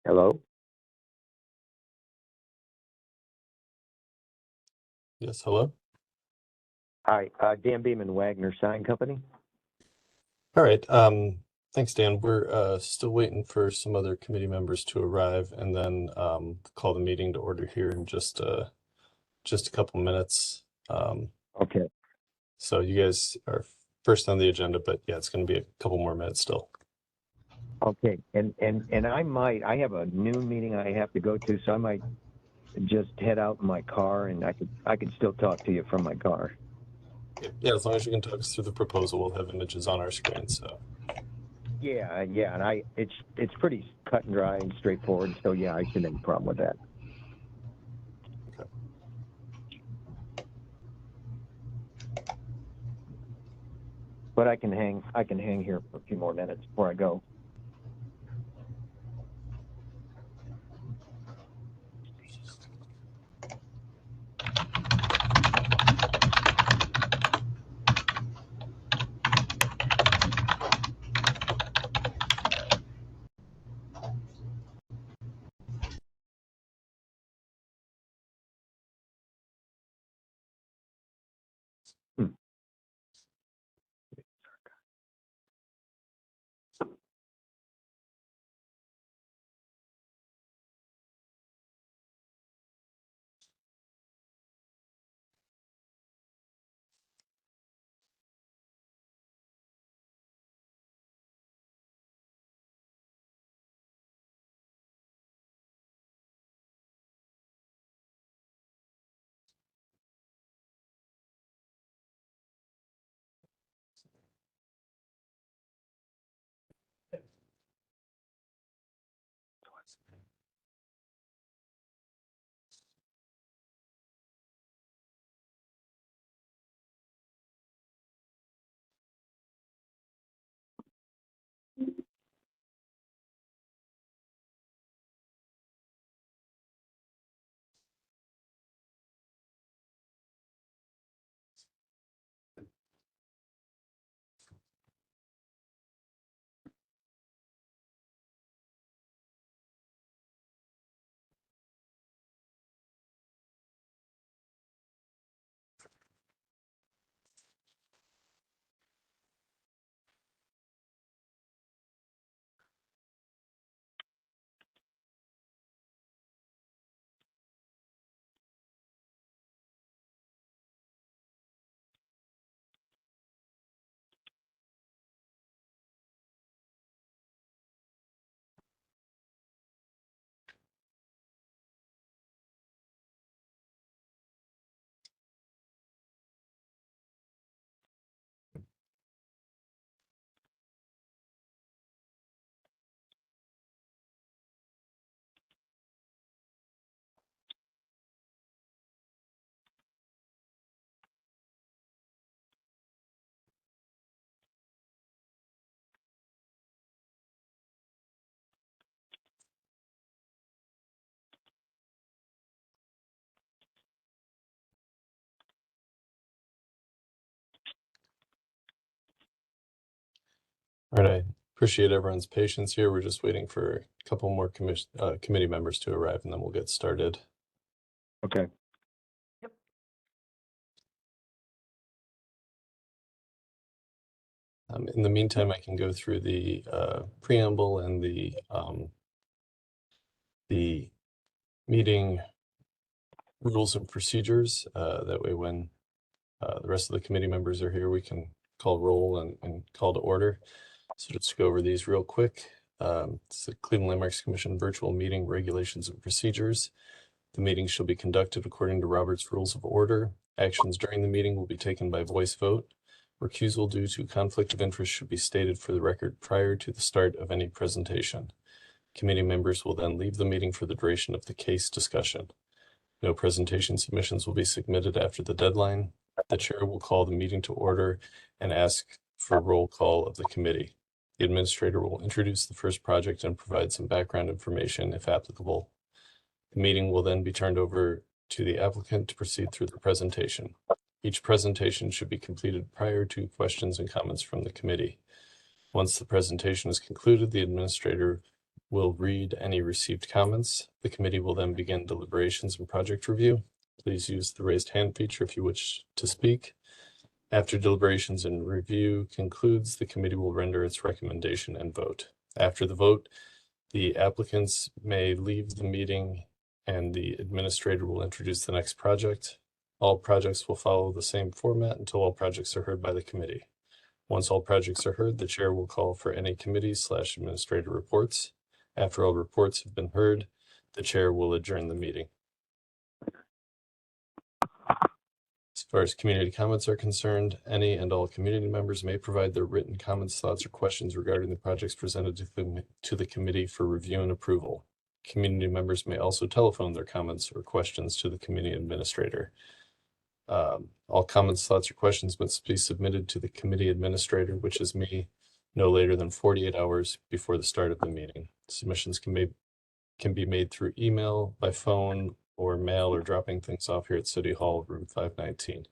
Hello? Yes, hello. Hi, Dan Beeman, Wagner Sign Company. All right. Thanks, Dan. We're still waiting for some other committee members to arrive, and then call the meeting to order here in just a couple minutes. Okay. So you guys are first on the agenda, but yeah, it's going to be a couple more minutes still. Okay. And I have a noon meeting I have to go to, so I might just head out in my car, and I could still talk to you from my car. Yeah, as long as you can talk us through the proposal, we'll have images on our screen. So Yeah, and it's pretty cut and dry and straightforward, so yeah, I shouldn't have a problem with that. okay. But I can hang here for a few more minutes before I go. All right. I appreciate everyone's patience here. We're just waiting for a couple more committee members to arrive, and then we'll get started. Okay. In the meantime, I can go through the preamble and the meeting rules and procedures. That way, when the rest of the committee members are here, we can call roll and call to order. So just go over these real quick. It's the Cleveland Landmarks Commission virtual meeting regulations and procedures. The meeting shall be conducted according to Robert's Rules of Order. Actions during the meeting will be taken by voice vote. Recusal due to conflict of interest should be stated for the record prior to the start of any presentation. Committee members will then leave the meeting for the duration of the case discussion. No presentation submissions will be submitted after the deadline. The chair will call the meeting to order and ask for roll call of the committee. The administrator will introduce the first project and provide some background information if applicable. The meeting will then be turned over to the applicant to proceed through the presentation. Each presentation should be completed prior to questions and comments from the committee. Once the presentation is concluded, the administrator will read any received comments. The committee will then begin deliberations and project review. Please use the raised hand feature if you wish to speak. After deliberations and review concludes, the committee will render its recommendation and vote. After the vote, the applicants may leave the meeting and the administrator will introduce the next project. All projects will follow the same format until all projects are heard by the committee. Once all projects are heard, the chair will call for any committee/administrator reports. After all reports have been heard, the chair will adjourn the meeting. As far as community comments are concerned, any and all community members may provide their written comments, thoughts, or questions regarding the projects presented to the committee for review and approval. Community members may also telephone their comments or questions to the committee administrator. All comments, thoughts, or questions must be submitted to the committee administrator, which is me, no later than 48 hours before the start of the meeting. Submissions can be made through email, by phone, or mail, or dropping things off here at City Hall, room 519.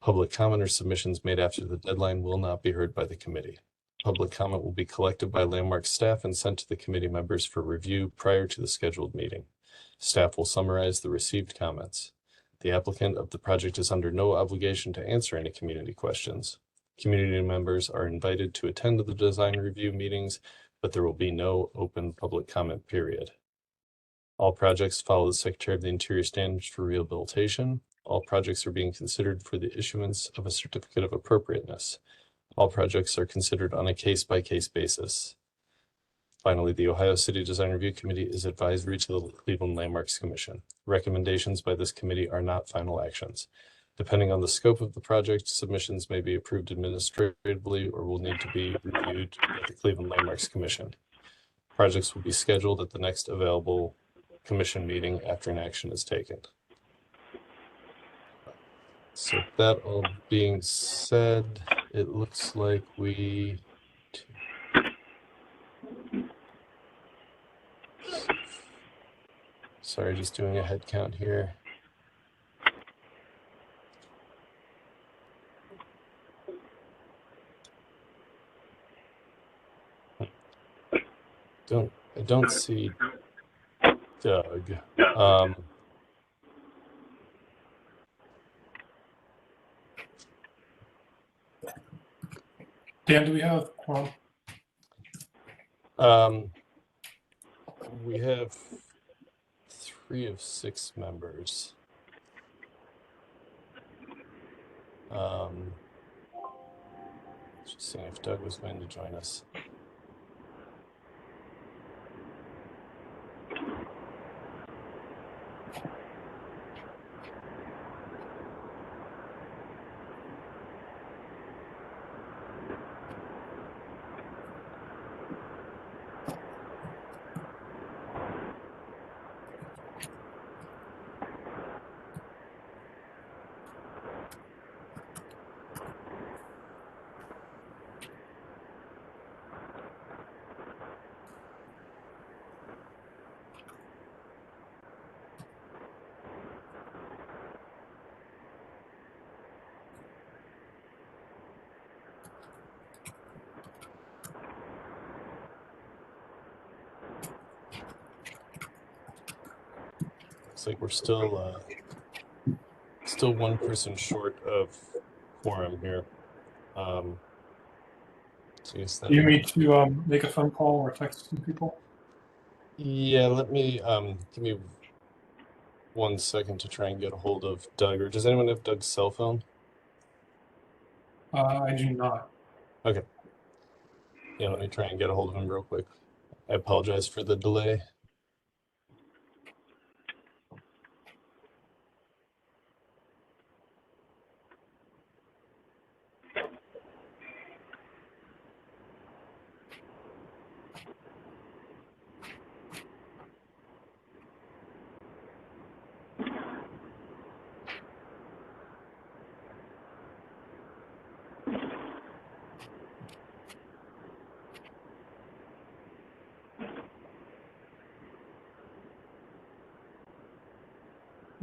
Public comment or submissions made after the deadline will not be heard by the committee. Public comment will be collected by Landmark staff and sent to the committee members for review prior to the scheduled meeting. Staff will summarize the received comments. The applicant of the project is under no obligation to answer any community questions. Community members are invited to attend the design review meetings, but there will be no open public comment period. All projects follow the Secretary of the Interior standards for rehabilitation. All projects are being considered for the issuance of a certificate of appropriateness. All projects are considered on a case-by-case basis. Finally, the Ohio City Design Review Committee is advisory to the Cleveland Landmarks Commission. Recommendations by this committee are not final actions. Depending on the scope of the project, submissions may be approved administratively or will need to be reviewed at the Cleveland Landmarks Commission. Projects will be scheduled at the next available commission meeting after an action is taken. So that all being said, it looks like we... Sorry, just doing a head count here. I don't see Doug. Dan, do we have quorum? We have 3 of 6 members. Just seeing if Doug was going to join us. Looks like we're still one person short of quorum here. So yes, that Do you need to make a phone call or text some people? Yeah, let me give me 1 second to try and get a hold of Doug. Or does anyone have Doug's cell phone? I do not. Okay. Yeah, let me try and get a hold of him real quick. I apologize for the delay.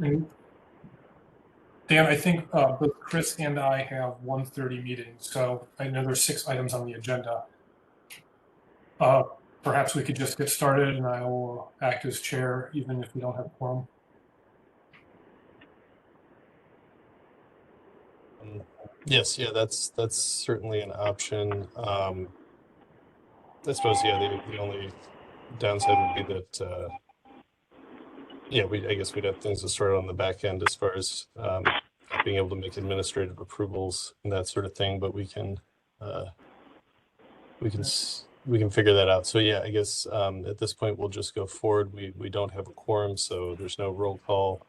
And Dan, I think both Chris and I have 1:30 meetings, so I know there's 6 items on the agenda. But perhaps we could just get started and I will act as chair even if we don't have a quorum. Yes, yeah, that's certainly an option. I suppose, yeah, the only downside would be that, yeah, I guess we'd have things to sort out on the back end as far as not being able to make administrative approvals and that sort of thing, but we can figure that out. So yeah, I guess at this point we'll just go forward. We don't have a quorum, so there's no roll call,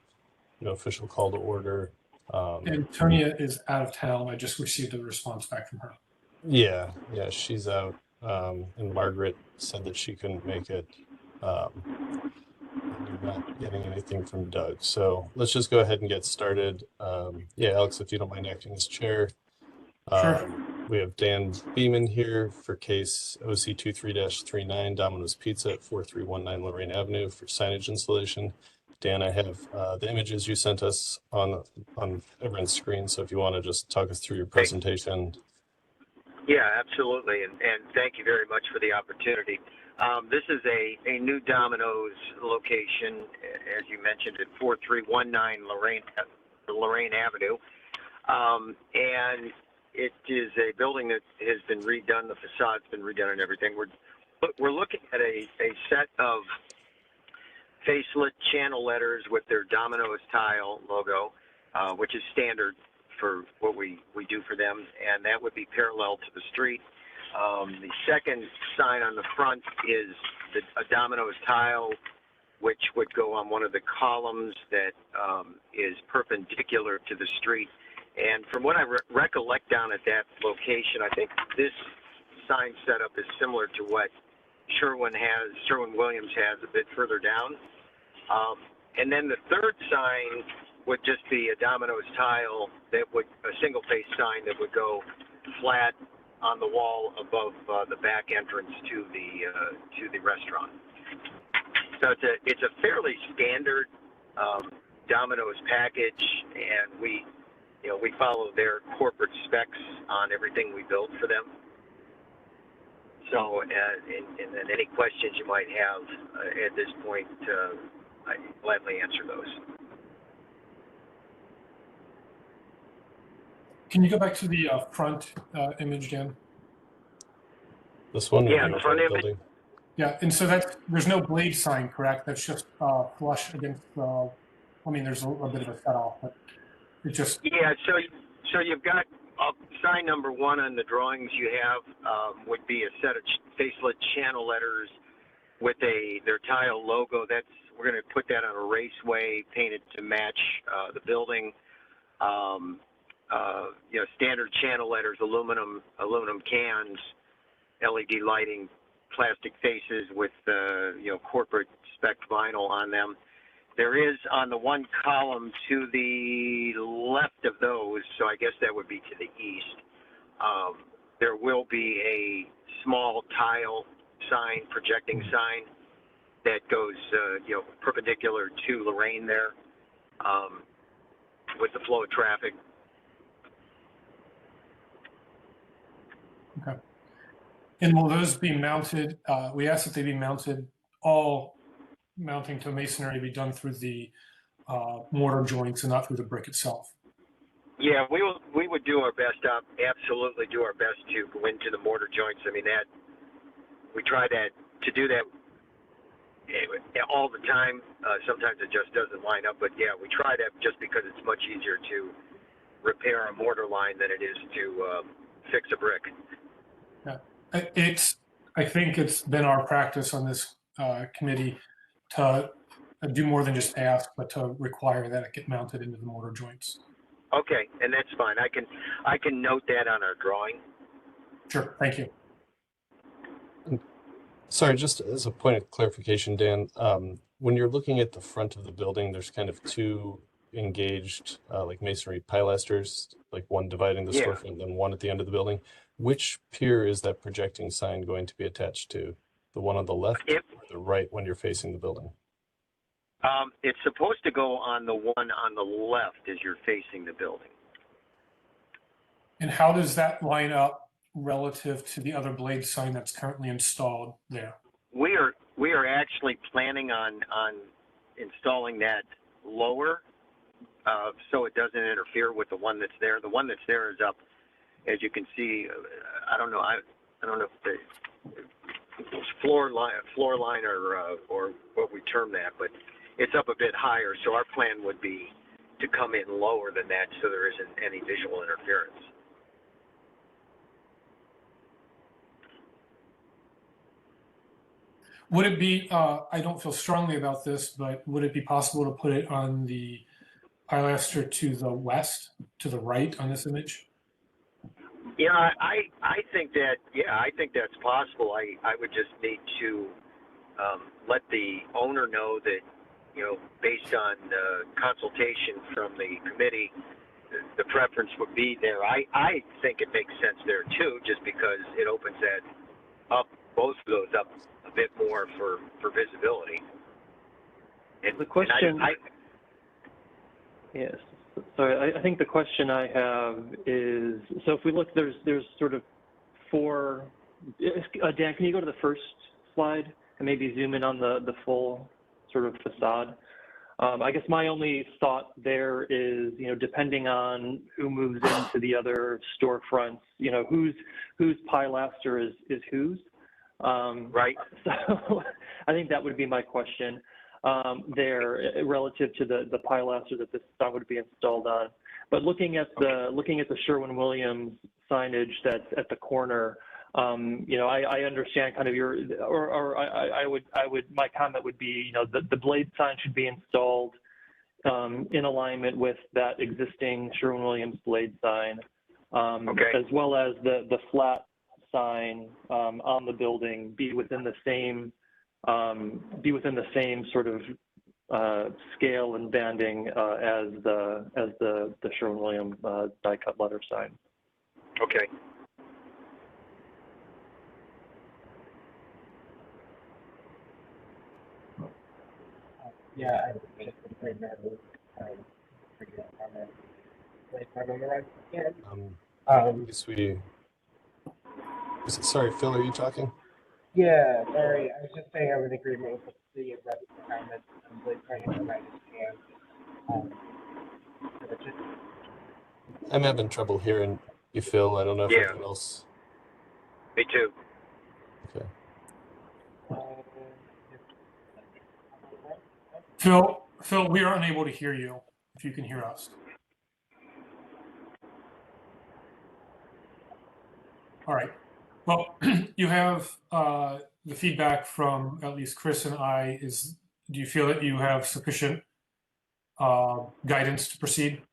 no official call to order. Antonia is out of town. I just received a response back from her. Yeah, she's out. And Margaret said that she couldn't make it. And you're not getting anything from Doug. So let's just go ahead and get started. Yeah, Alex, if you don't mind acting as chair. Sure. We have Dan Beeman here for case OC 23-39 Domino's Pizza at 4319 Lorraine Avenue for signage installation. Dan, I have the images you sent us on everyone's screen. So if you want to just talk us through your presentation. Yeah, absolutely. And thank you very much for the opportunity. This is a new Domino's location, as you mentioned, at 4319 Lorraine Avenue. And it is a building that has been redone. The facade's been redone and everything. We're looking at a set of facelit channel letters with their Domino's tile logo, which is standard for what we do for them, and that would be parallel to the street. The second sign on the front is a Domino's tile, which would go on one of the columns that is perpendicular to the street. And from what I recollect down at that location, I think this sign setup is similar to what Sherwin-Williams has a bit further down. And then the third sign would just be a Domino's tile a single face sign that would go flat on the wall above the back entrance to the restaurant. So it's a fairly standard Domino's package, and we follow their corporate specs on everything we build for them. So, and then any questions you might have at this point, I can gladly answer those. Can you go back to the front image, Dan? This one? Yeah, the front image. Building. Yeah, and so there's no blade sign, correct? That's just flush against I mean, there's a bit of a cutoff, but it just... Yeah, so you've got sign number one on the drawings you have would be a set of facelit channel letters with their tile logo. We're going to put that on a raceway, painted to match the building. Standard channel letters, aluminum cans, LED lighting, plastic faces with corporate spec vinyl on them. There is on the one column to the left of those, so I guess that would be to the east, there will be a small tile sign, projecting sign that goes perpendicular to Lorraine there with the flow of traffic. Okay. And will those be mounted? We asked that they be mounted, all mounting to masonry be done through the mortar joints and not through the brick itself. Yeah, we would do our best, absolutely do our best to go into the mortar joints. I mean, we try to do that all the time. Sometimes it just doesn't line up, but yeah, we try that just because it's much easier to repair a mortar line than it is to fix a brick. Yeah, I think it's been our practice on this committee to do more than just ask, but to require that it get mounted into the mortar joints. Okay, and that's fine. I can note that on our drawing. Sure, thank you. Sorry, just as a point of clarification, Dan, when you're looking at the front of the building, there's kind of two engaged like masonry pilasters, like one dividing the storefront and then one at the end of the building. Which pier is that projecting sign going to be attached to? The one on the left or the right when you're facing the building? It's supposed to go on the one on the left as you're facing the building. And how does that line up relative to the other blade sign that's currently installed there? we are actually planning on installing that lower, so it doesn't interfere with the one that's there. The one that's there is up, as you can see. I don't know if the floor line or what we term that, but it's up a bit higher. So our plan would be to come in lower than that, so there isn't any visual interference. Would it be, I don't feel strongly about this, but would it be possible to put it on the pilaster to the west, to the right on this image? Yeah, I think that, I think that's possible. I would just need to let the owner know that, based on consultation from the committee, the preference would be there. I think it makes sense there too, just because it opens that up, both of those up a bit more for visibility. And the question, and yes. Sorry, I think the question I have is, so if we look, there's sort of four, Dan, can you go to the first slide and maybe zoom in on the full sort of facade? I guess my only thought there is, depending on who moves into the other storefronts, whose pilaster is whose. right. So I think that would be my question there relative to the pilaster that this sign would be installed on. But looking at the Sherwin-Williams signage that's at the corner, I understand kind of my comment would be, the blade sign should be installed in alignment with that existing Sherwin-Williams blade sign, Okay. as well as the flat sign on the building be within the same sort of scale and banding as the Sherwin-Williams die-cut letter sign. Okay. Yeah, I would just complain that was pretty good comment. Like, on the right again. I guess sorry, Phil, are you talking? Yeah, sorry. I was just saying I'm in agreement with the rest of the comments. I'm really trying to right hand. But just, I'm having trouble hearing you, Phil. I don't know if Yeah. anyone else. Me too. Okay. Phil, we are unable to hear you, if you can hear us. All right. Well, you have the feedback from at least Chris and I. Do you feel that you have sufficient guidance to proceed?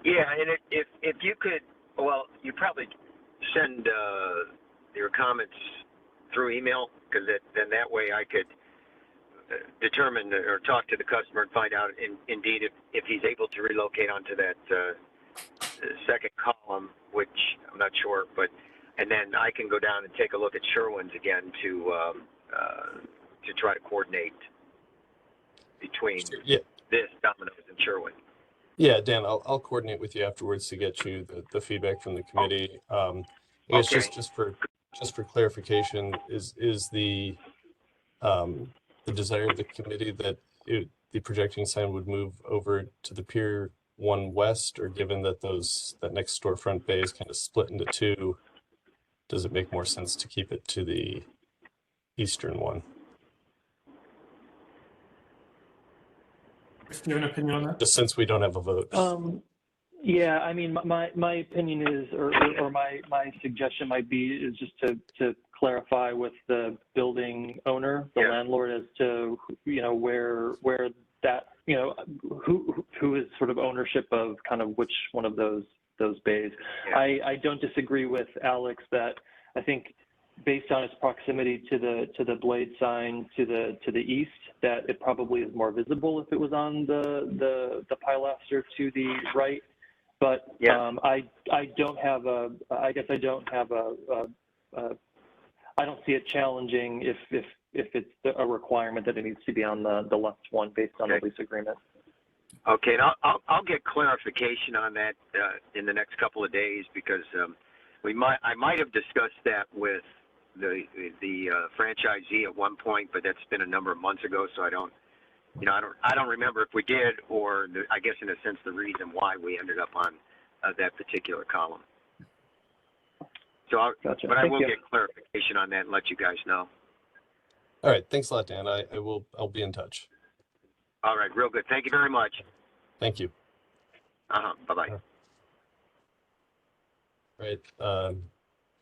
Yeah, and if you could, well, you probably send your comments through email, because then that way I could determine or talk to the customer and find out indeed if he's able to relocate onto that second column, which I'm not sure, and then I can go down and take a look at Sherwin's again to try to coordinate between this Domino's and Sherwin. Yeah, Dan, I'll coordinate with you afterwards to get you the feedback from the committee. I guess Okay. just for clarification, is the desire of the committee that the projecting sign would move over to the Pier 1 West, or given that that next storefront bay is kind of split into two, does it make more sense to keep it to the eastern one? Do you have an opinion on that? Just since we don't have a vote. Yeah, I mean, my opinion is, or my suggestion might be, is just to clarify with the building owner, the landlord, as to where that who is sort of ownership of kind of which one of those bays. Yeah. I don't disagree with Alex that I think, based on its proximity to the blade sign to the east, that it probably is more visible if it was on the pilaster to the right. But I don't have I don't see it challenging if it's a requirement that it needs to be on the left one based on the lease agreement. Okay, and I'll get clarification on that in the next couple of days, because I might have discussed that with the franchisee at one point, but that's been a number of months ago, so I don't remember if we did, or I guess in a sense the reason why we ended up on that particular column. So, Gotcha. but I Thank will you. get clarification on that and let you guys know. All right, thanks a lot, Dan. I'll be in touch. All right, real good. Thank you very much. Thank you. Bye-bye. All right,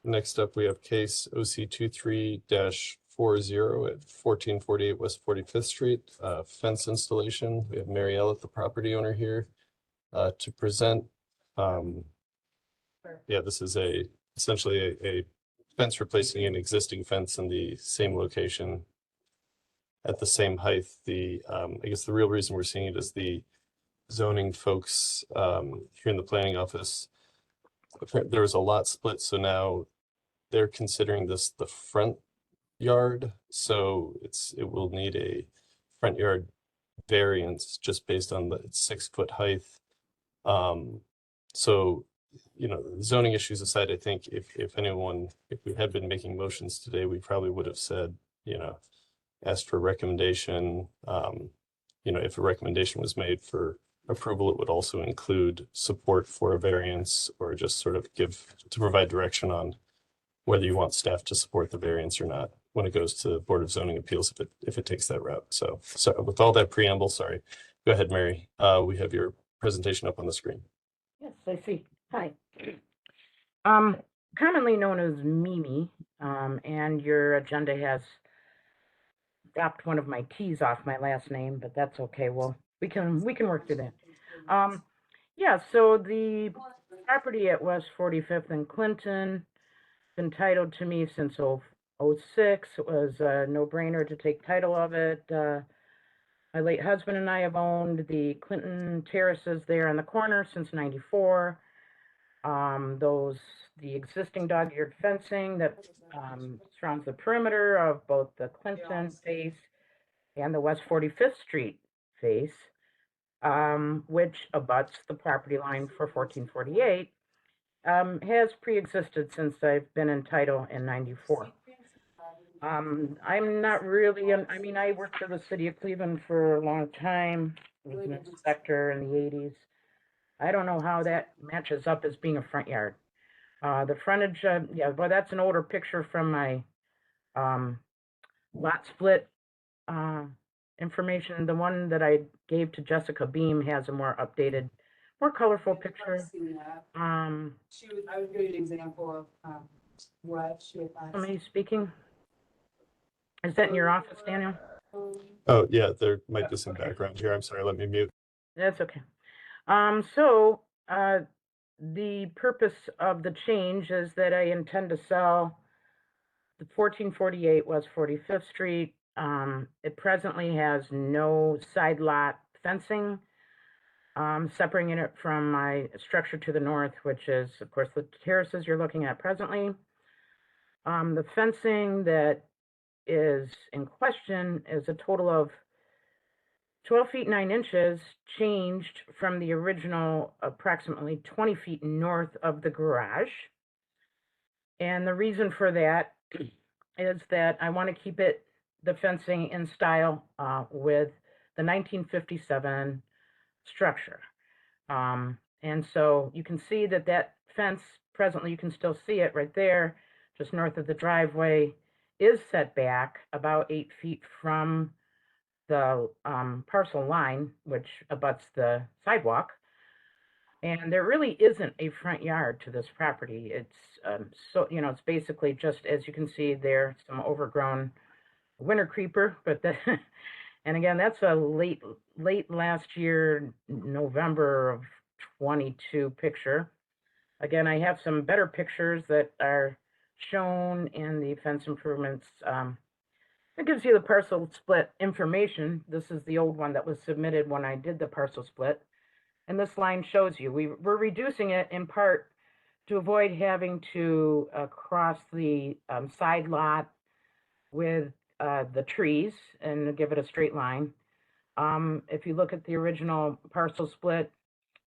next up we have case OC 23-40 at 1448 West 45th Street, fence installation. We have Mary Ellett, the property owner, here to present. Yeah, this is essentially a fence replacing an existing fence in the same location at the same height. I guess the real reason we're seeing it is the zoning folks here in the planning office. There was a lot split, so now they're considering this the front yard. So it will need a front yard variance just based on its 6 foot height. So, zoning issues aside, I think if we had been making motions today, we probably would have said, asked for recommendation. If a recommendation was made for approval, it would also include support for a variance, or just sort of provide direction on whether you want staff to support the variance or not when it goes to the Board of Zoning Appeals, if it takes that route. So with all that preamble, sorry, go ahead, Mary. We have your presentation up on the screen. Yes, I see. Hi. Commonly known as Mimi, and your agenda has dropped one of my T's off my last name, but that's okay. Well, we can work through that. Yeah, so the property at West 45th and Clinton, been titled to me since 06. It was a no-brainer to take title of it. My late husband and I have owned the Clinton terraces there in the corner since '94. The existing dog-eared fencing that surrounds the perimeter of both the Clinton face and the West 45th Street face, which abuts the property line for 1448, has pre-existed since I've been in title in '94. I'm not really, I worked for the city of Cleveland for a long time. I was an inspector in the '80s. I don't know how that matches up as being a front yard. The frontage, yeah, well, that's an older picture from my lot split information. The one that I gave to Jessica Beam has a more updated, more colorful picture. I would give you an example of what she would like. Somebody speaking? Is that in your office, Daniel? Oh, yeah, there might be some background here. I'm sorry, let me mute. That's okay. The purpose of the change is that I intend to sell the 1448 West 45th Street. It presently has no side lot fencing, separating it from my structure to the north, which is, of course, the terraces you're looking at presently. The fencing that is in question is a total of 12 feet 9 inches, changed from the original approximately 20 feet north of the garage. And the reason for that is that I want to keep the fencing in style with the 1957 structure. And so you can see that fence, presently you can still see it right there, just north of the driveway, is set back about 8 feet from the parcel line, which abuts the sidewalk. And there really isn't a front yard to this property. It's it's basically just, as you can see there, some overgrown winter creeper, but and again, that's a late last year, November of 22 picture. Again, I have some better pictures that are shown in the fence improvements. It gives you the parcel split information. This is the old one that was submitted when I did the parcel split. And this line shows you, we're reducing it in part to avoid having to cross the side lot with the trees and give it a straight line. If you look at the original parcel split,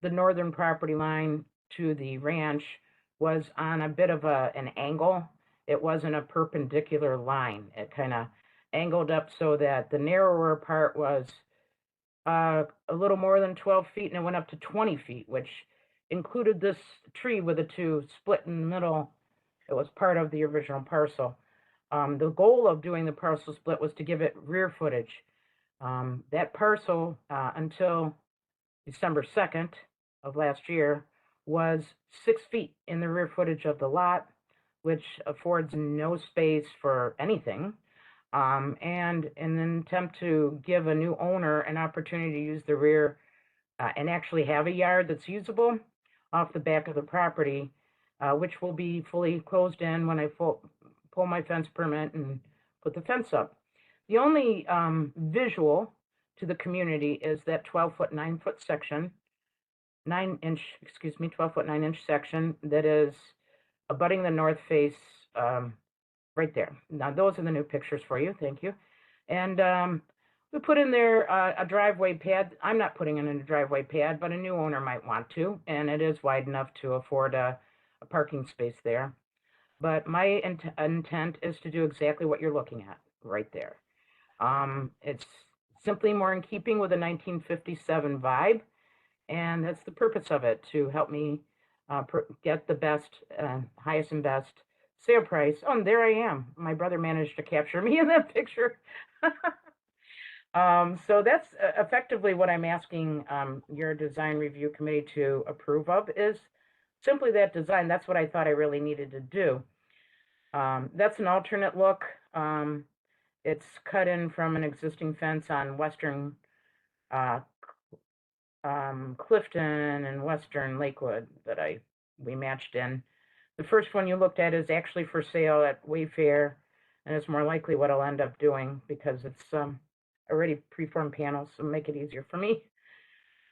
the northern property line to the ranch was on a bit of an angle, it wasn't a perpendicular line. It kind of angled up so that the narrower part was a little more than 12 feet, and it went up to 20 feet, which included this tree with the two split in the middle. It was part of the original parcel. The goal of doing the parcel split was to give it rear footage. That parcel, until December 2nd of last year, was 6 feet in the rear footage of the lot, which affords no space for anything. And in an attempt to give a new owner an opportunity to use the rear and actually have a yard that's usable off the back of the property, which will be fully closed in when I pull my fence permit and put the fence up. The only visual to the community is that 12-foot, 9-foot section, 12-foot, 9-inch section that is abutting the north face right there. Now, those are the new pictures for you. Thank you. And we put in there a driveway pad. I'm not putting in a driveway pad, but a new owner might want to, and it is wide enough to afford a parking space there. But my intent is to do exactly what you're looking at right there. It's simply more in keeping with the 1957 vibe, and that's the purpose of it, to help me get the best, highest and best sale price. Oh, and there I am. My brother managed to capture me in that picture. So that's effectively what I'm asking your design review committee to approve of, is simply that design. That's what I thought I really needed to do. That's an alternate look. It's cut in from an existing fence on western Clifton and western Lakewood that we matched in. The first one you looked at is actually for sale at Wayfair, and it's more likely what I'll end up doing because it's already preformed panels, so make it easier for me.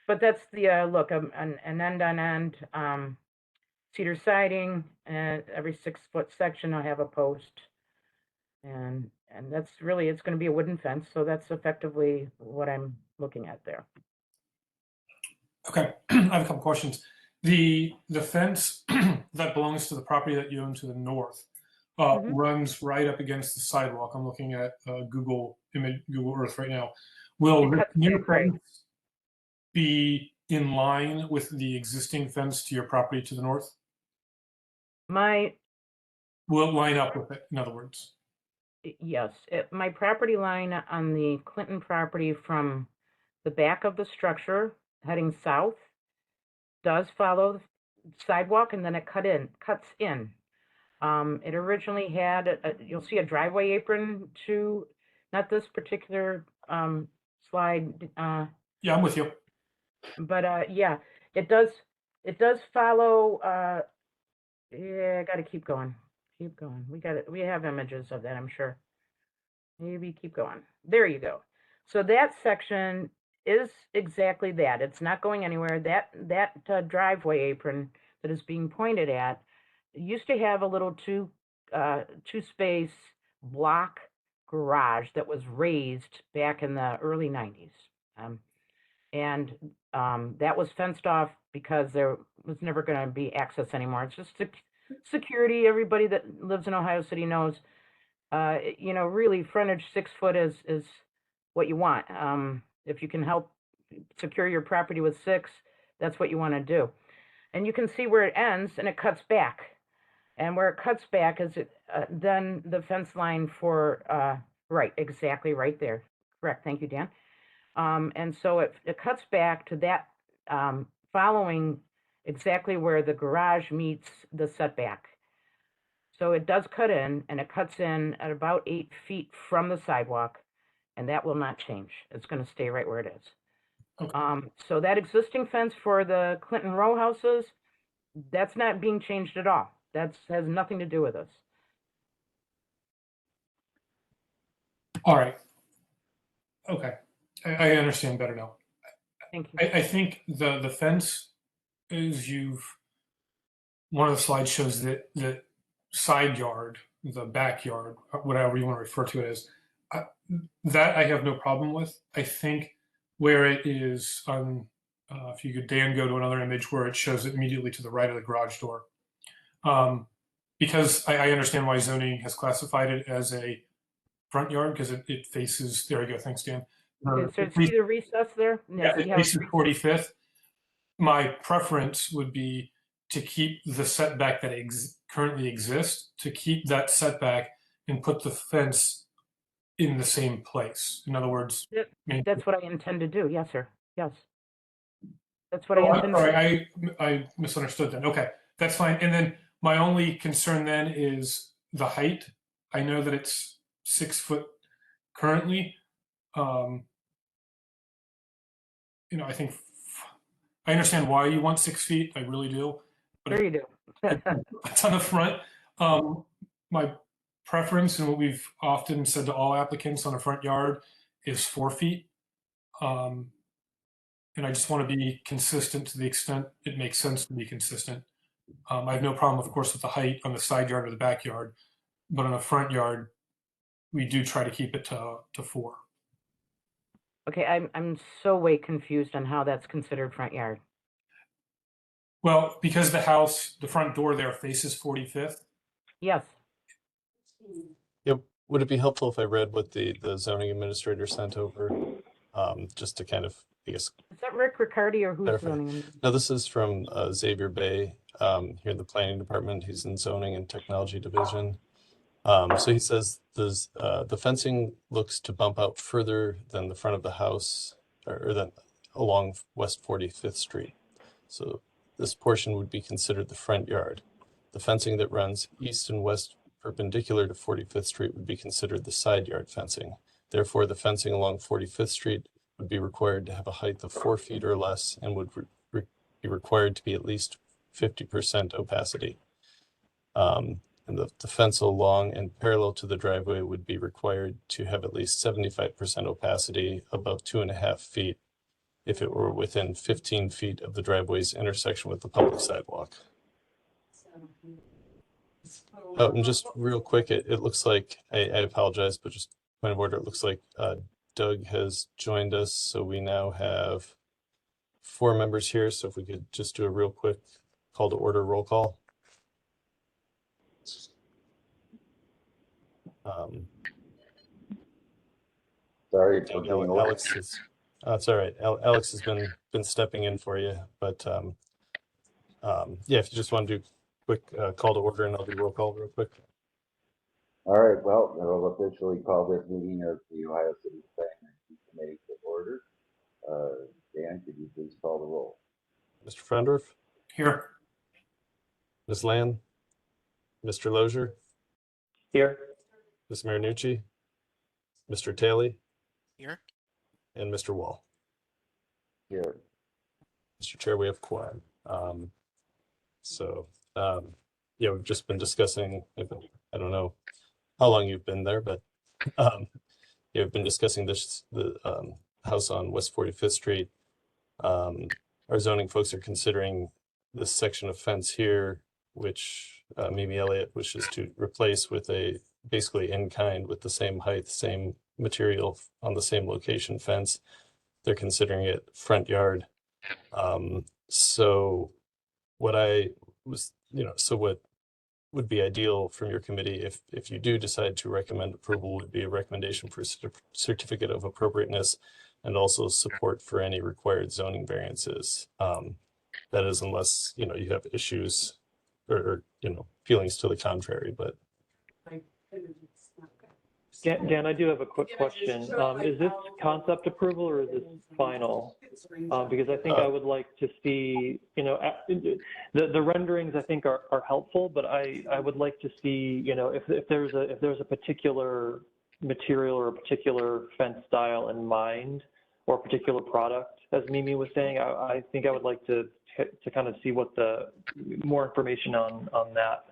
But that's the look, an end-on-end cedar siding, and every 6-foot section I'll have a post. And that's really, it's going to be a wooden fence, so that's effectively what I'm looking at there. Okay, I have a couple questions. The fence that belongs to the property that you own to the north runs right up against the sidewalk. I'm looking at Google Earth right now. Will the new fence be in line with the existing fence to your property to the north? Will it line up with it, in other words? Yes, my property line on the Clinton property from the back of the structure heading south does follow the sidewalk, and then it cuts in. It originally had, you'll see a driveway apron to, not this particular slide. Yeah, I'm with you. But yeah, it does follow, yeah, I got to keep going. Keep going. We have images of that, I'm sure. Maybe keep going. There you go. So that section is exactly that. It's not going anywhere. That driveway apron that is being pointed at used to have a little two-space block garage that was raised back in the early 90s. That was fenced off because there was never going to be access anymore. It's just security. Everybody that lives in Ohio City knows, really frontage 6 foot is what you want. If you can help secure your property with 6, that's what you want to do. And you can see where it ends and it cuts back. And where it cuts back is then the fence line for, right, exactly right there. Correct. Thank you, Dan. And so it cuts back to that, following exactly where the garage meets the setback. So it does cut in, and it cuts in at about 8 feet from the sidewalk, and that will not change. It's going to stay right where it is. Okay. So that existing fence for the Clinton row houses, that's not being changed at all. That has nothing to do with us. All right. Okay. I understand better now. Thank you. I think the fence is one of the slides shows that the side yard, the backyard, whatever you want to refer to it as, that I have no problem with. I think where it is on, if you could, Dan, go to another image where it shows it immediately to the right of the garage door. because I understand why zoning has classified it as a front yard, because it faces, there you go, thanks, Dan. Is there see the recess there? Yeah, it see how it's faces 45th. My preference would be to keep the setback that currently exists, to keep that setback and put the fence in the same place. In other words, That's what I intend to do. Yes, sir. Yes. That's what I oh, I'm intend to sorry, I misunderstood then. Okay, that's fine. And then my only concern then is the height. I know that it's 6 foot currently. You know, I think I understand why you want 6 feet. I really do. There you do. It's on the front. My preference and what we've often said to all applicants on a front yard is 4 feet. And I just want to be consistent to the extent it makes sense to be consistent. I have no problem, of course, with the height on the side yard or the backyard, but on the front yard, we do try to keep it to 4. Okay, I'm so way confused on how that's considered front yard. Well, because the house, the front door there faces 45th. Yes. Yep. Would it be helpful if I read what the zoning administrator sent over? Just to kind of, I guess. Is that Rick Riccardi or who's Clarify. zoning? No, this is from Xavier Bay here in the planning department. He's in zoning and technology division. So he says the fencing looks to bump out further than the front of the house or than along West 45th Street. So this portion would be considered the front yard. The fencing that runs east and west perpendicular to 45th Street would be considered the side yard fencing. Therefore, the fencing along 45th Street would be required to have a height of 4 feet or less and would be required to be at least 50% opacity. And the fence along and parallel to the driveway would be required to have at least 75% opacity above 2.5 feet if it were within 15 feet of the driveway's intersection with the public sidewalk. Oh, and just real quick, it looks like, I apologize, but just point of order, it looks like Doug has joined us. So we now have 4 members here. So if we could just do a real quick call to order roll call. Sorry, Alex is, it's all right. Alex has been stepping in for you, but yeah, if you just want to do quick call to order, and I'll do roll call real quick. All right, well, I will officially call this meeting of the Ohio City Planning Committee to order. Dan, could you please call the roll? Mr. Frendorf? Here. Ms. Land? Mr. Lozier? Here. Ms. Marinucci? Mr. Taylor? Here. And Mr. Wall? Here. Mr. Chair, we have quorum. Yeah, we've just been discussing, I don't know how long you've been there, but yeah, we've been discussing the house on West 45th Street. Our zoning folks are considering this section of fence here, which Mimi Elliott wishes to replace with a basically in kind with the same height, same material on the same location fence. They're considering it front yard. So what I was, so what would be ideal from your committee if you do decide to recommend approval would be a recommendation for certificate of appropriateness and also support for any required zoning variances. That is, unless, you have issues or feelings to the contrary, but. Dan, I do have a quick question. Is this concept approval or is this final? Because I think I would like to see, the renderings I think are helpful, but I would like to see, if there's a particular material or a particular fence style in mind or a particular product, as Mimi was saying, I think I would like to kind of see what the more information on that.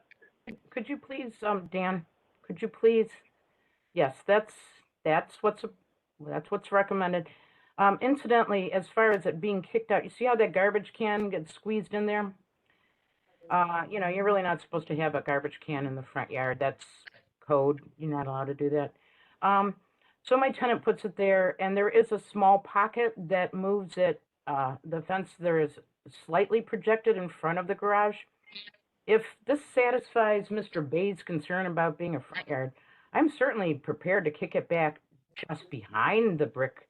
Could you please, Dan, could you please? Yes, that's what's recommended. Incidentally, as far as it being kicked out, you see how that garbage can gets squeezed in there? You're really not supposed to have a garbage can in the front yard. That's code. You're not allowed to do that. So my tenant puts it there, and there is a small pocket that moves it. The fence there is slightly projected in front of the garage. if this satisfies Mr. Bay's concern about being a front yard, I'm certainly prepared to kick it back just behind the brick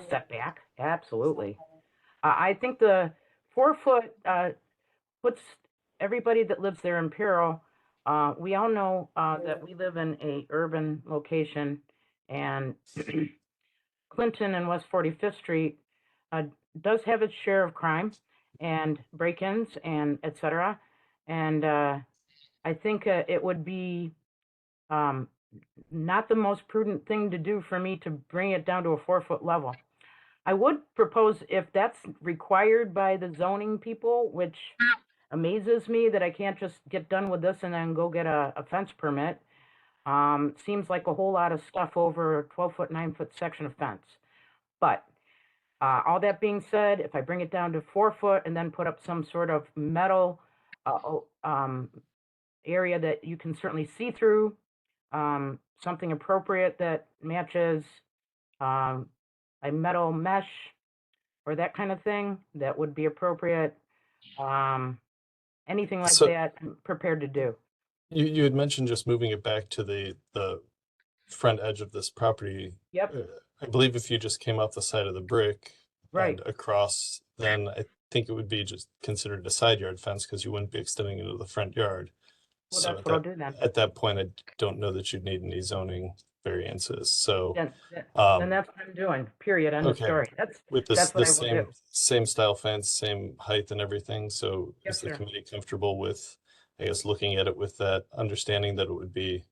setback. Absolutely. I think the 4 foot puts everybody that lives there in peril. We all know that we live in a urban location, and Clinton and West 45th Street does have its share of crime and break-ins and et cetera. And I think it would be not the most prudent thing to do for me to bring it down to a 4 foot level. I would propose, if that's required by the zoning people, which amazes me that I can't just get done with this and then go get a fence permit. Seems like a whole lot of stuff over a 12-foot, 9-foot section of fence. But all that being said, if I bring it down to 4 foot and then put up some sort of metal area that you can certainly see through, something appropriate that matches a metal mesh or that kind of thing, that would be appropriate. Anything like So- that, I'm prepared to do. You had mentioned just moving it back to the front edge of this property. Yep. I believe if you just came off the side of the brick Right. and across, then I think it would be just considered a side yard fence because you wouldn't be extending into the front yard. Well, So that's what I'll do then. at that point, I don't know that you'd need any zoning variances. So Then um, that's what I'm doing, period, end of okay. story. That's with this what the I will do. same style fence, same height and everything. So Yes, is the sir. committee comfortable with, I guess, looking at it with that understanding that it would be,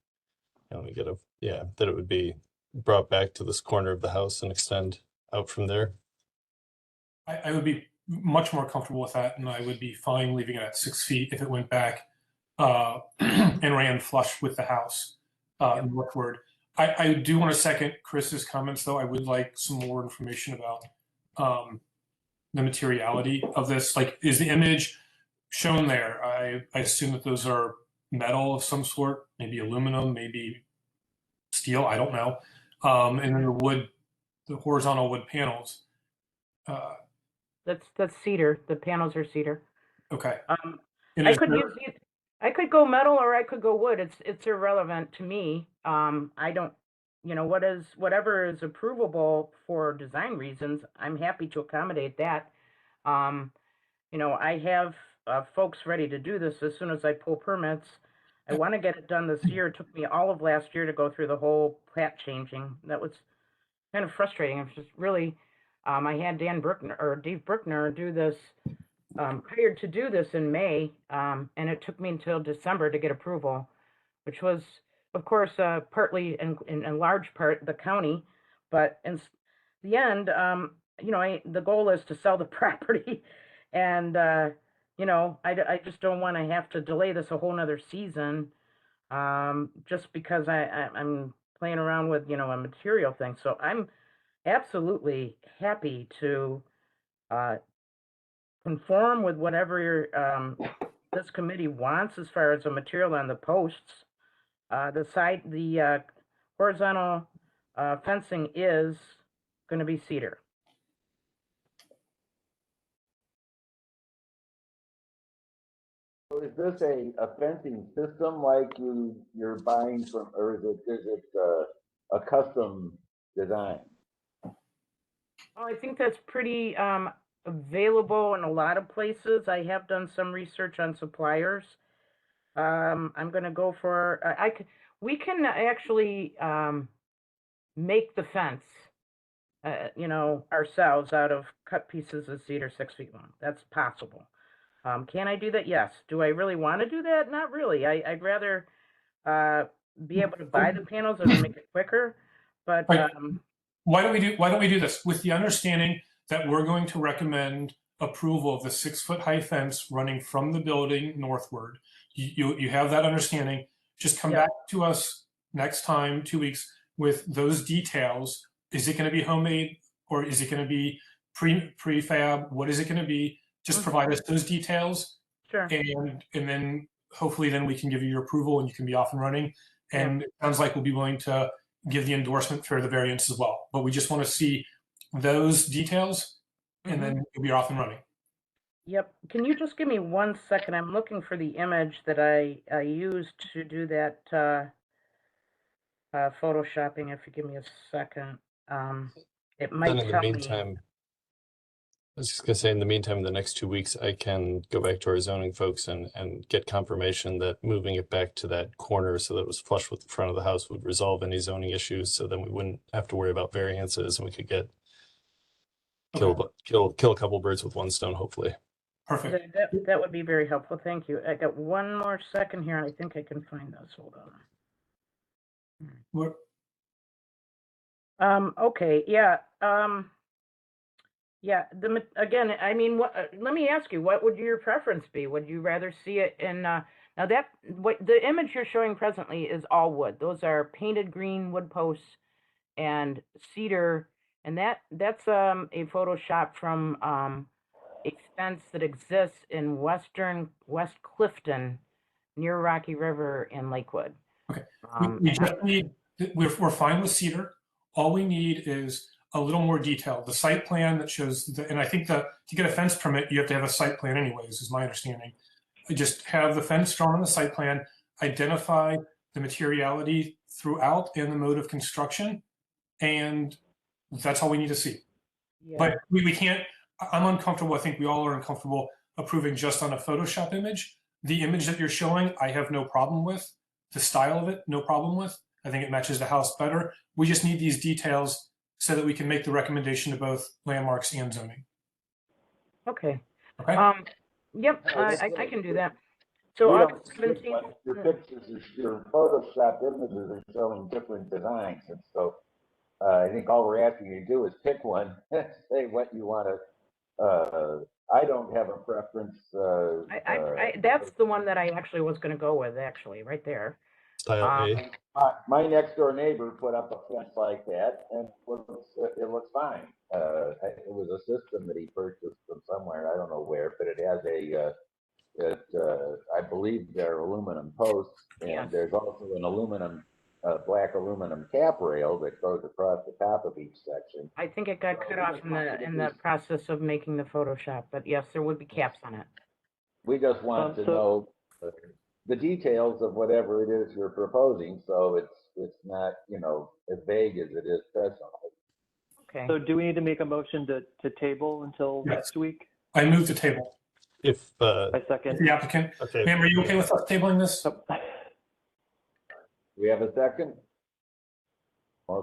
that it would be brought back to this corner of the house and extend out from there? I would be much more comfortable with that, and I would be fine leaving it at 6 feet if it went back and ran flush with the house northward. I do want to second Chris's comments, though. I would like some more information about the materiality of this. Like, is the image shown there? I assume that those are metal of some sort, maybe aluminum, maybe steel, I don't know. And then the wood, the horizontal wood panels. That's cedar. The panels are cedar. Okay. I could go metal or I could go wood. It's irrelevant to me. I don't, whatever is approvable for design reasons, I'm happy to accommodate that. I have folks ready to do this as soon as I pull permits. I want to get it done this year. It took me all of last year to go through the whole plat changing. That was kind of frustrating. It was just really, I had Dave Bruckner do this, hired to do this in May, and it took me until December to get approval, which was, of course, partly in large part the county, but in the end, the goal is to sell the property, and I just don't want to have to delay this a whole nother season, just because I'm playing around with a material thing. So I'm absolutely happy to conform with whatever this committee wants as far as the material on the posts. The horizontal fencing is going to be cedar. So is this a fencing system like you're buying from, or is it a custom design? Oh, I think that's pretty available in a lot of places. I have done some research on suppliers. I'm going to go for, we can actually make the fence, ourselves out of cut pieces of cedar 6 feet long. That's possible. Can I do that? Yes. Do I really want to do that? Not really. I'd rather be able to buy the panels and make it quicker. But Right. Why don't we do this with the understanding that we're going to recommend approval of the 6 foot high fence running from the building northward. You have that understanding. Just come back to us next time, 2 weeks, with those details. Is it going to be homemade or is it going to be prefab? What is it going to be? Just provide us those details. Sure. And then hopefully then we can give you your approval and you can be off and running. And it sounds like we'll be willing to give the endorsement for the variance as well. But we just want to see those details and then you'll be off and running. Yep. Can you just give me 1 second? I'm looking for the image that I used to do that photoshopping. If you give me a second, it Then might in the tell me. meantime, I was just gonna say, in the meantime, in the next 2 weeks, I can go back to our zoning folks and get confirmation that moving it back to that corner so that it was flush with the front of the house would resolve any zoning issues. So then we wouldn't have to worry about variances and we could get Okay, kill a couple birds with one stone, hopefully. perfect. That would be very helpful. Thank you. I got 1 more second here, and I think I can find this. Hold on. What- Okay, yeah. Yeah, again, I mean, let me ask you, what would your preference be? Would you rather see it in, now that, what the image you're showing presently is all wood. Those are painted green wood posts and cedar, and that's a Photoshop from a fence that exists in West Clifton near Rocky River in Lakewood. Okay, we just need, we're fine with cedar. All we need is a little more detail. The site plan that shows, and I think that to get a fence permit, you have to have a site plan anyways, is my understanding. Just have the fence drawn on the site plan, identify the materiality throughout and the mode of construction, and that's all we need to see. Yeah. But we can't, I'm uncomfortable, I think we all are uncomfortable approving just on a Photoshop image. The image that you're showing, I have no problem with. The style of it, no problem with. I think it matches the house better. We just need these details so that we can make the recommendation to both landmarks and zoning. Okay. Okay? Yep, No, I can do that. So We August don't, 17th. your pictures, your Photoshop images are showing different designs, and so I think all we're asking you to do is pick one, say what you want to. I don't have a preference. That's the one that I actually was going to go with, actually, right there. Style A. My next door neighbor put up a fence like that, and it looks fine. It was a system that he purchased from somewhere, I don't know where, but it has I believe they're aluminum posts, and Yes. there's also an black aluminum cap rail that goes across the top of each section. I think it got cut off in the process of making the Photoshop, but yes, there would be caps on it. We just want to know the details of whatever it is you're proposing, so it's not, as vague as it is presently. Okay. So do we need to make a motion to table until Yes. next week? I move the table. If I second. The applicant. okay, Ma'am, are you okay with us tabling this? Oh, We have a second?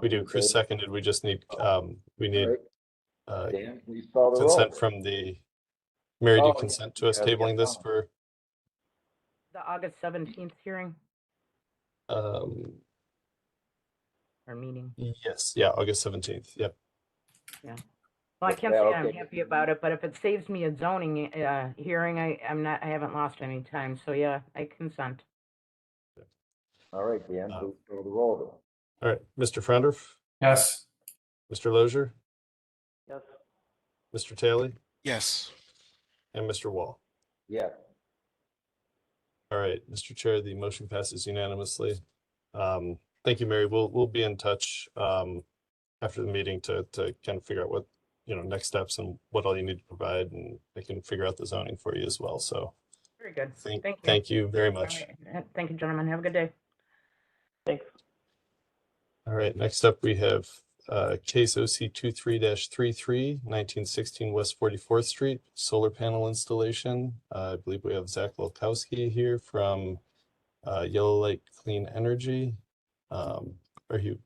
we do. Chris seconded. We just need we need Dan, please call the consent roll. from the Mary. Do you Oh, consent to us yeah, tabling this yeah. for The August 17th hearing or meeting. yes, yeah, August 17th. Yep. Yeah. Well, I can't Yeah, say I'm okay. happy about it, but if it saves me a zoning hearing, I haven't lost any time. So yeah, I consent. All right, Dan, please call the roll. All right, Mr. Frandorf, Yes. Mr. Lozier, yes. Mr. Taylor, Yes. and Mr. Wall. Yeah. All right, Mr. Chair, the motion passes unanimously. Thank you, Mary. We'll be in touch after the meeting to kind of figure out what, next steps and what all you need to provide, and I can figure out the zoning for you as well. So Very good. Thank you. Thank you very much. Thank you, gentlemen. Have a good day. Thanks. All right, next up we have case OC 23-33, 1916 West 44th Street, solar panel installation. I believe we have Zach Lolkowski here from Yellow Light Clean Energy. Are you?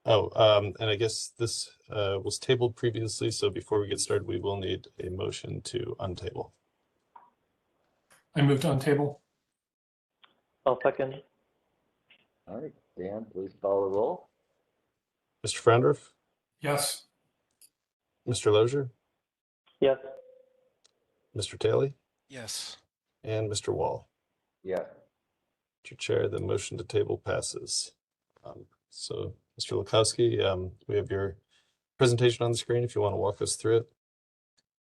Oh, and I guess this was tabled previously, so before we get started, we will need a motion to untable. I moved on table. I'll second. All right, Dan, please call the roll. Mr. Frandorf, Yes. Mr. Lozier, Yes. Mr. Taylor, Yes. and Mr. Wall. Yeah. Mr. Chair, the motion to table passes. So, Mr. Lukowski, we have your presentation on the screen if you want to walk us through it.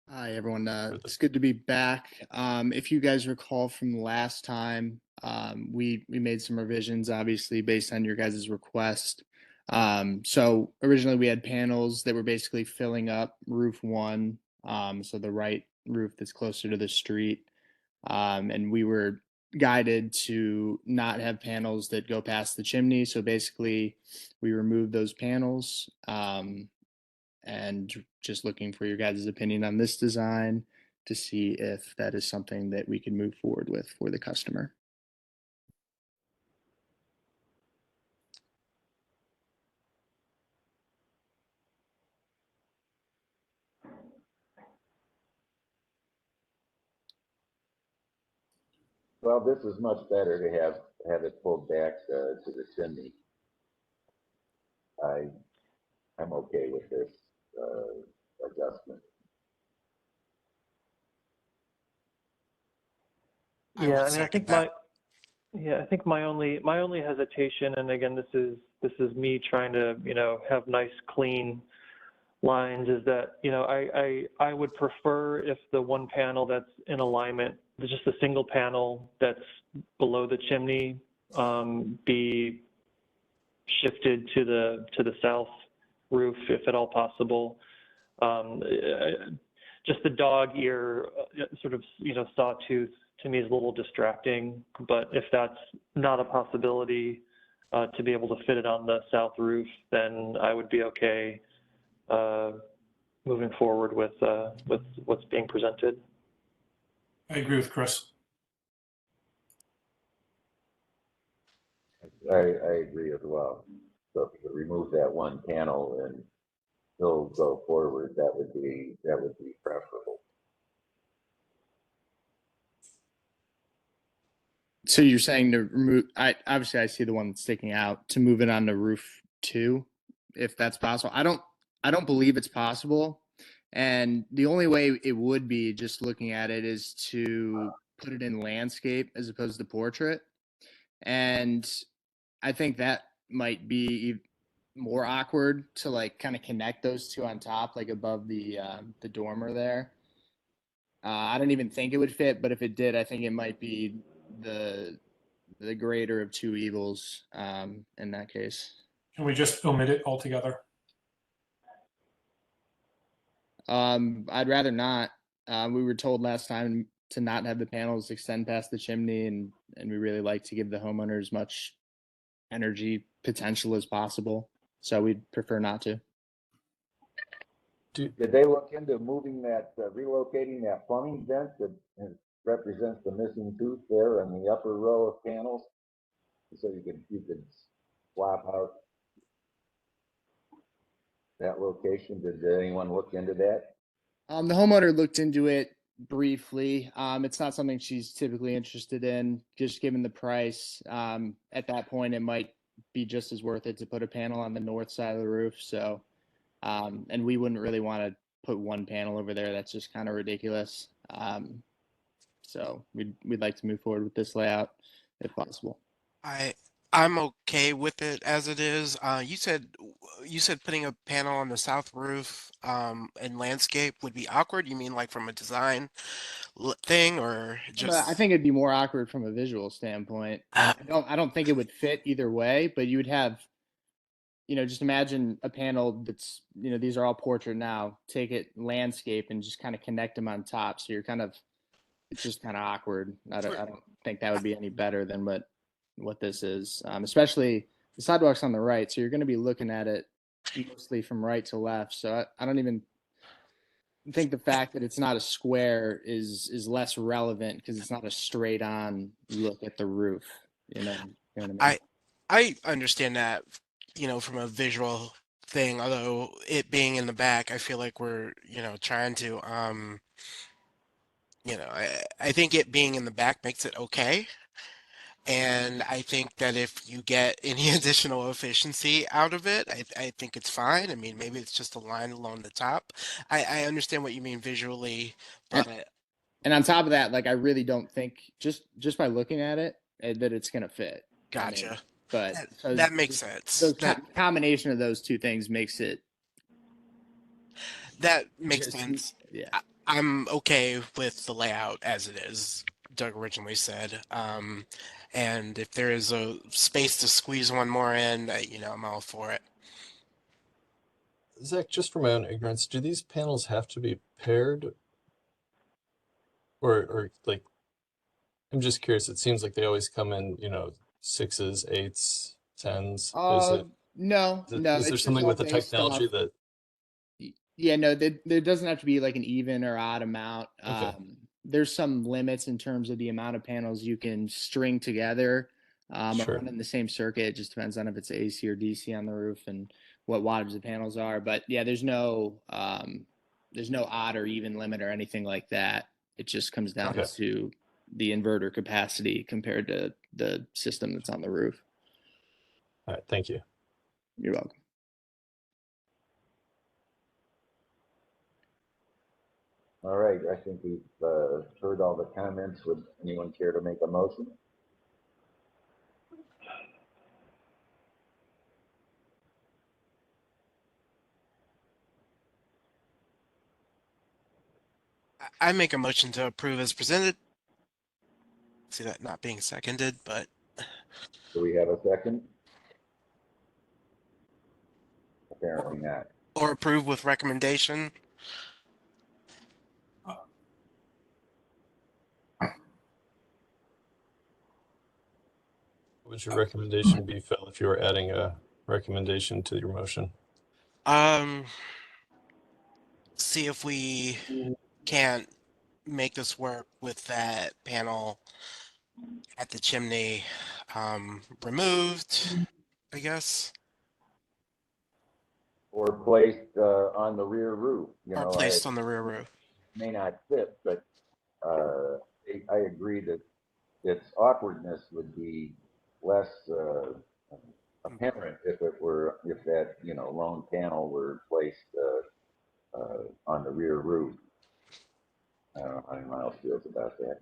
Hi, everyone. It's good to be back. If you guys recall from last time, we made some revisions, obviously, based on your guys' request. So originally we had panels that were basically filling up roof one so the right roof that's closer to the street. And we were guided to not have panels that go past the chimney. So basically, we removed those panels, and just looking for your guys' opinion on this design to see if that is something that we can move forward with for the customer. Well, this is much better to have it pulled back to the chimney. I'm okay with this adjustment. Yeah, I mean, I think my only hesitation, and again, this is me trying to, have nice, clean lines, is that, I would prefer if the one panel that's in alignment, just a single panel that's below the chimney, be shifted to the south roof, if at all possible. Just the dog ear sort of, sawtooth to me is a little distracting, but if that's not a possibility to be able to fit it on the south roof, then I would be okay moving forward with what's being presented. I agree with Chris. I agree as well. So if you could remove that one panel and still go forward, that would be preferable. So you're saying to remove, obviously I see the one that's sticking out, to move it on to roof 2, if that's possible. I don't believe it's possible. And the only way it would be, just looking at it, is to put it in landscape as opposed to portrait. And I think that might be more awkward to like kind of connect those two on top, like above the dormer there. I don't even think it would fit, but if it did, I think it might be the greater of two evils in that case. Can we just omit it altogether? I'd rather not. We were told last time to not have the panels extend past the chimney, and we really like to give the homeowner as much energy potential as possible. So we'd prefer not to. Did they look into moving that, relocating that plumbing vent that represents the missing tooth there in the upper row of panels? So you could swap out that location. Did anyone look into that? The homeowner looked into it briefly. It's not something she's typically interested in, just given the price. At that point, it might be just as worth it to put a panel on the north side of the roof. So, and we wouldn't really want to put one panel over there. That's just kind of ridiculous. So we'd like to move forward with this layout if possible. I'm okay with it as it is. You said putting a panel on the south roof and landscape would be awkward. You mean like from a design thing, or just? I think it'd be more awkward from a visual standpoint. I don't think it would fit either way, but you would have, just imagine a panel that's, these are all portrait now. Take it landscape and just kind of connect them on top. So it's just kind of awkward. I don't think that would be any better than what this is, especially the sidewalk's on the right, so you're going to be looking at it mostly from right to left. So I don't even think the fact that it's not a square is less relevant, because it's not a straight on look at the roof. You know what I mean? I understand that, from a visual thing, although it being in the back, I feel like we're, trying to, I think it being in the back makes it okay. And I think that if you get any additional efficiency out of it, I think it's fine. I mean, maybe it's just a line along the top. I understand what you mean visually, but And on top of that, like, I really don't think, just by looking at it, that it's going to fit. gotcha. I mean, but That makes sense. The combination of those two things makes it. That makes sense. Yeah. I'm okay with the layout as it is, Doug originally said. And if there is a space to squeeze one more in, I'm all for it. Zach, just for my own ignorance, do these panels have to be paired? Or like, I'm just curious, it seems like they always come in, you know, 6s, 8s, 10s. No, no, Is there it's just something all with the based technology off. that, Yeah, no, there doesn't have to be like an even or odd amount. Okay. There's some limits in terms of the amount of panels you can string together or Sure. run in the same circuit. It just depends on if it's AC or DC on the roof and what wattage the panels are. But yeah, there's no odd or even limit or anything like that. It just comes down Okay. to the inverter capacity compared to the system that's on the roof. All right, thank you. You're welcome. All right, I think we've heard all the comments. Would anyone care to make a motion? I make a motion to approve as presented. See that not being seconded, but Do we have a second? Apparently not. or approve with recommendation. What would your recommendation be, Phil, if you were adding a recommendation to your motion? See if we can't make this work with that panel at the chimney removed, I guess, Or placed on the rear roof. You or know, placed on the rear roof. may not fit, but I agree that its awkwardness would be less apparent if that, you know, lone panel were placed on the rear roof. I don't know how Miles feels about that.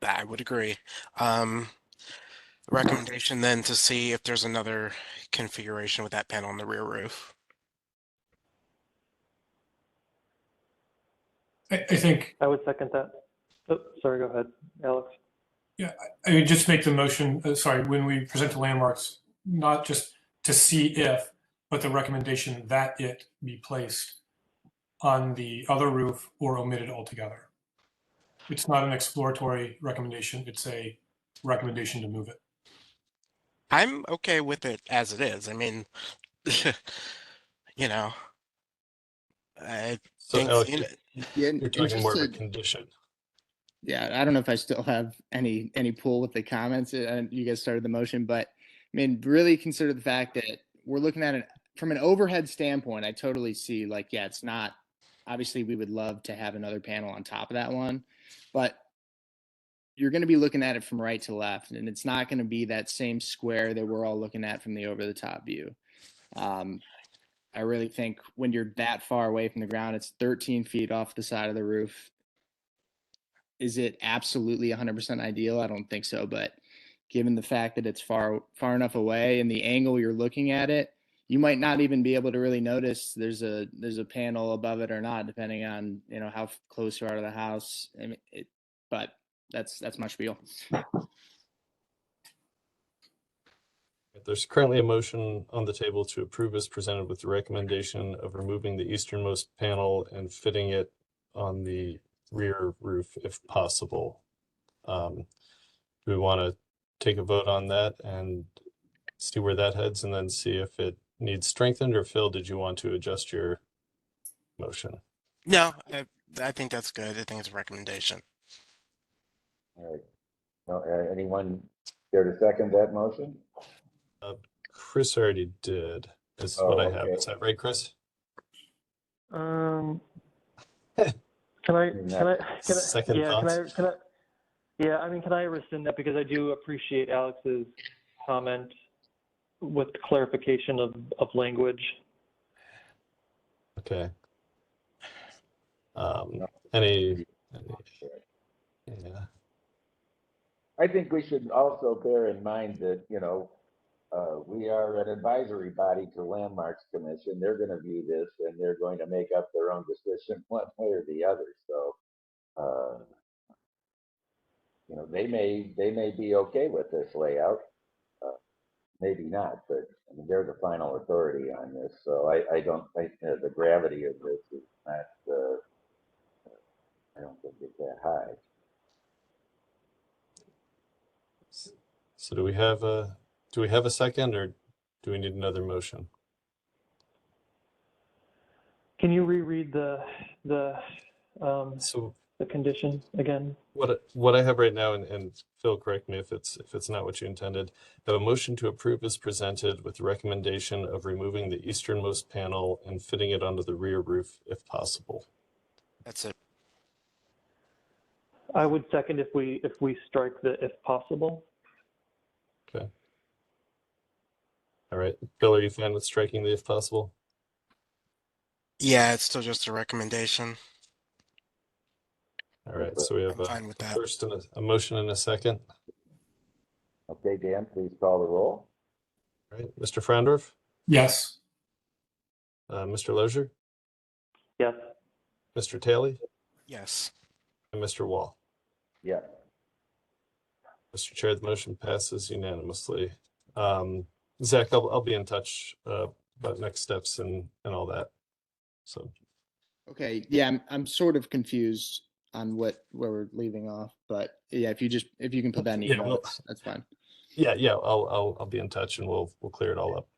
I would agree. Recommendation then to see if there's another configuration with that panel on the rear roof. I think, I would second that. Oh, sorry, go ahead, Alex. I would just make the motion, sorry, when we present the landmarks, not just to see if, but the recommendation that it be placed on the other roof or omitted altogether. It's not an exploratory recommendation, it's a recommendation to move it. I'm okay with it as it is. I mean, you know, I So think Alex, Yeah, you're and talking just more of a to, condition. yeah, I don't know if I still have any pull with the comments. You guys started the motion, but I mean, really consider the fact that we're looking at it from an overhead standpoint. I totally see, like, yeah, it's not. Obviously, we would love to have another panel on top of that one, but you're going to be looking at it from right to left, and it's not going to be that same square that we're all looking at from the over-the-top view. I really think when you're that far away from the ground, it's 13 feet off the side of the roof. Is it absolutely 100% ideal? I don't think so, but given the fact that it's far enough away and the angle you're looking at it, you might not even be able to really notice there's a panel above it or not, depending on, you know, how close you are to the house. I mean, but that's my spiel. There's currently a motion on the table to approve as presented with the recommendation of removing the easternmost panel and fitting it on the rear roof if possible. Do we want to take a vote on that and see where that heads and then see if it needs strengthened? Or Phil, did you want to adjust your motion? No, I think that's good. I think it's a recommendation. All right. Anyone care to second that motion? Chris already did, is Oh, what I have. okay. Is that right, Chris? Can I, Second yeah, thoughts? yeah, I mean, can I rescind that because I do appreciate Alex's comment with clarification of language. Okay. No. Any, yeah. I think we should also bear in mind that, you know, we are an advisory body to Landmarks Commission. They're going to view this and they're going to make up their own decision one way or the other. So, you know, they may be okay with this layout. maybe not, but I mean, they're the final authority on this, so I don't think the gravity of this is not, I don't think it's that high. So do we have a second, or do we need another motion? Can you reread the So condition again? what I have right now, and Phil, correct me if it's not what you intended. I have a motion to approve is presented with the recommendation of removing the easternmost panel and fitting it onto the rear roof if possible. That's it. I would second if we strike the if possible. Okay. All right, Phil, are you fine with striking the if possible? Yeah, it's still just a recommendation. All right, so we have I'm fine with that. first and a motion and a second. Okay, Dan, please call the roll. All right, Mr. Frandorf, Yes. Mr. Lozier, Yes. Mr. Taylor, Yes. and Mr. Wall. Yeah. Mr. Chair, the motion passes unanimously. Zach, I'll be in touch about next steps and all that. So. Okay, yeah, I'm sort of confused on where we're leaving off, but yeah, if you can put that in Yeah, email, well, that's fine. Yeah, I'll be in touch and we'll clear it all up.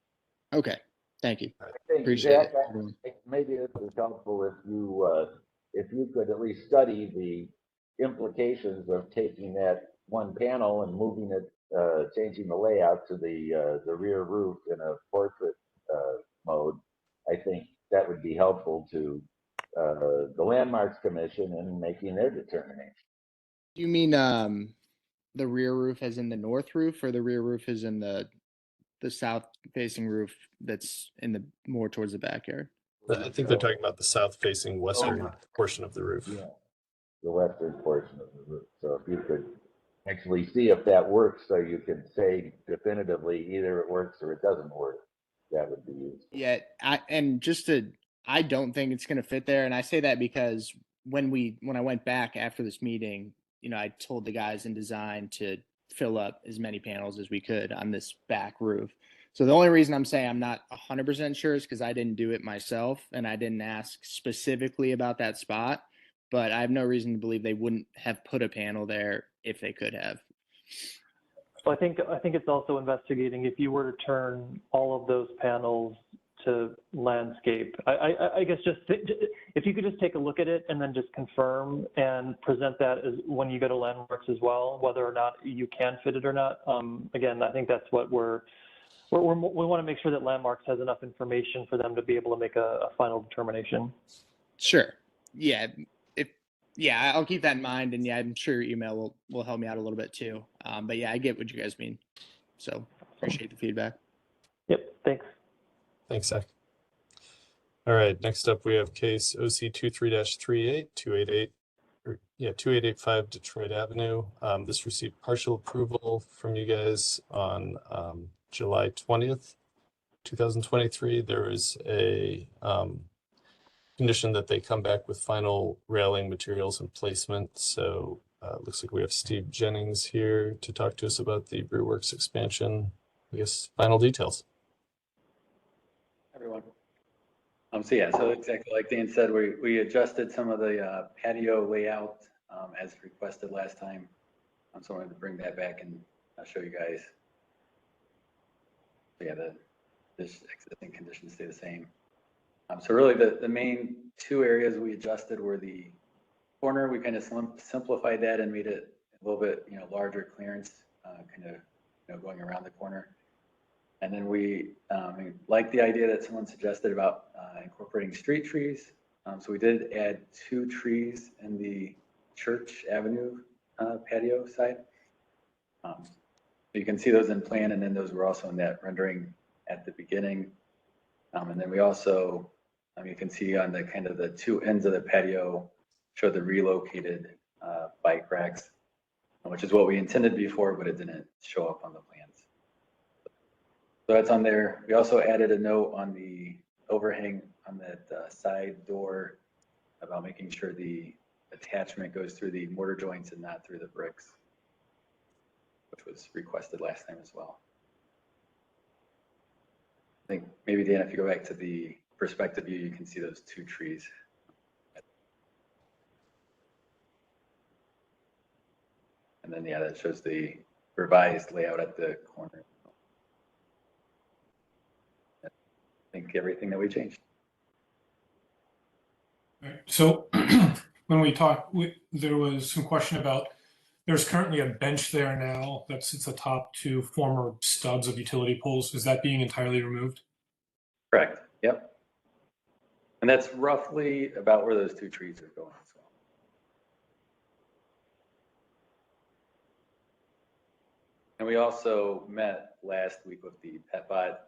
Okay, thank you. I think, Appreciate Zach, it, everyone. maybe this is helpful if you could at least study the implications of taking that one panel and moving it, changing the layout to the rear roof in a portrait mode. I think that would be helpful to the Landmarks Commission in making their determination. You mean the rear roof as in the north roof, or the rear roof is in the south facing roof that's in the more towards the backyard? I think they're talking about the south facing western portion of the roof. Yeah, the western portion of the roof. So if you could actually see if that works, so you can say definitively either it works or it doesn't work, that would be useful. Yeah, I don't think it's gonna fit there, and I say that because when I went back after this meeting, I told the guys in design to fill up as many panels as we could on this back roof. So the only reason I'm saying I'm not 100% sure is because I didn't do it myself and I didn't ask specifically about that spot. But I have no reason to believe they wouldn't have put a panel there if they could have. Well, I think it's also investigating if you were to turn all of those panels to landscape. I guess if you could just take a look at it and then just confirm and present that as when you go to Landmarks as well, whether or not you can fit it or not. Again, I think that's what we want to make sure that Landmarks has enough information for them to be able to make a final determination. Sure. Yeah. Yeah, I'll keep that in mind, and yeah, I'm sure your email will help me out a little bit too. But yeah, I get what you guys mean. So appreciate the feedback. Yep. Thanks. Thanks, Zach. All right, next up we have case OC 23-38, 2885 Detroit Avenue. This received partial approval from you guys on July 20th, 2023. There is a condition that they come back with final railing materials and placement. So it looks like we have Steve Jennings here to talk to us about the Brewworks expansion. I guess final details. Everyone. So exactly like Dan said, we adjusted some of the patio layout as requested last time. So I wanted to bring that back and I'll show you guys. So yeah, this existing conditions stay the same. So really the main two areas we adjusted were the corner. We kind of simplified that and made it a little bit, larger clearance, going around the corner. And then we like the idea that someone suggested about incorporating street trees. So we did add 2 trees in the Church Avenue patio side. So you can see those in plan, and then those were also in that rendering at the beginning. And then we also, you can see on the kind of the 2 ends of the patio show the relocated bike racks, which is what we intended before, but it didn't show up on the plans. So that's on there. We also added a note on the overhang on that side door about making sure the attachment goes through the mortar joints and not through the bricks, which was requested last time as well. think maybe Dan, if you go back to the perspective view, you can see those two trees. And then, yeah, that shows the revised layout at the corner. I think everything that we changed. Right. So when we talked, there was some question about, there's currently a bench there now that sits atop two former stubs of utility poles. Is that being entirely removed? Correct. Yep. And that's roughly about where those two trees are going as well. And we also met last week with the PetBot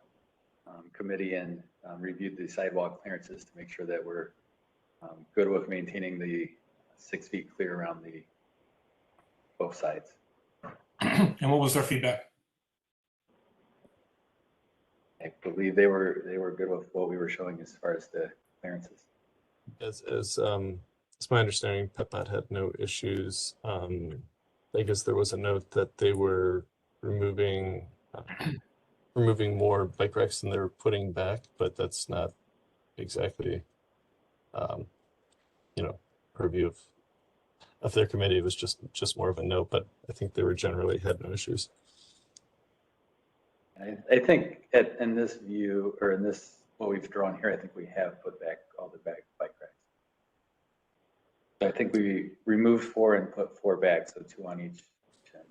committee and reviewed the sidewalk clearances to make sure that we're good with maintaining the 6 feet clear around the both sides. And what was their feedback? I believe they were good with what we were showing as far as the clearances. As my understanding, PetBot had no issues. I guess there was a note that they were removing more bike racks than they were putting back, but that's not exactly purview of their committee. It was just more of a note, but I think they were generally had no issues. I think in this view, or in this, what we've drawn here, I think we have put back all the bike racks. So I think we removed 4 and put 4 back, so 2 on each end.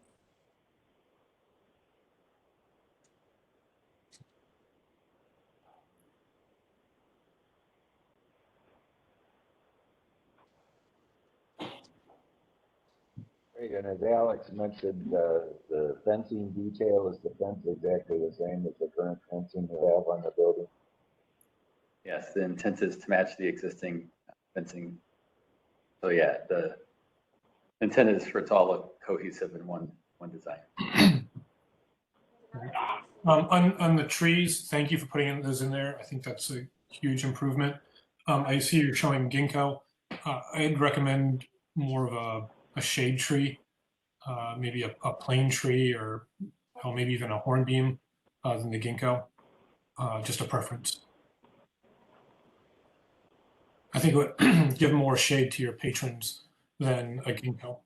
And as Alex mentioned, the fencing detail, is the fence exactly the same as the current fencing you have on the building? Yes, the intent is to match the existing fencing. So yeah, the intent is for it to all look cohesive in one design. On the trees, thank you for putting those in there. I think that's a huge improvement. I see you're showing ginkgo. I'd recommend more of a shade tree, maybe a plane tree, or maybe even a hornbeam than the ginkgo. Just a preference. I think it would give more shade to your patrons than a ginkgo.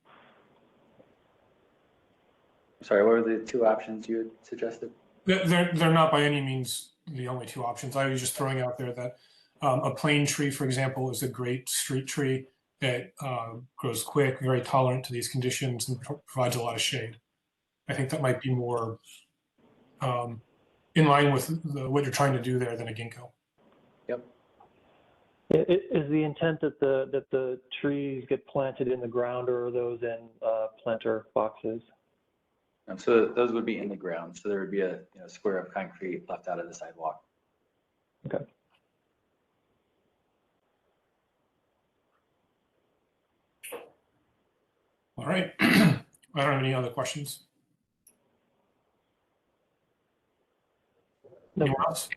Sorry, what were the 2 options you had suggested? They're not by any means the only 2 options. I was just throwing out there that a plane tree, for example, is a great street tree that grows quick, very tolerant to these conditions, and provides a lot of shade. I think that might be more in line with what you're trying to do there than a ginkgo. Yep. Is the intent that the trees get planted in the ground, or are those in planter boxes? So those would be in the ground. So there would be a square of concrete left out of the sidewalk. Okay. All right. I don't have any other questions. Nope. Anyone else?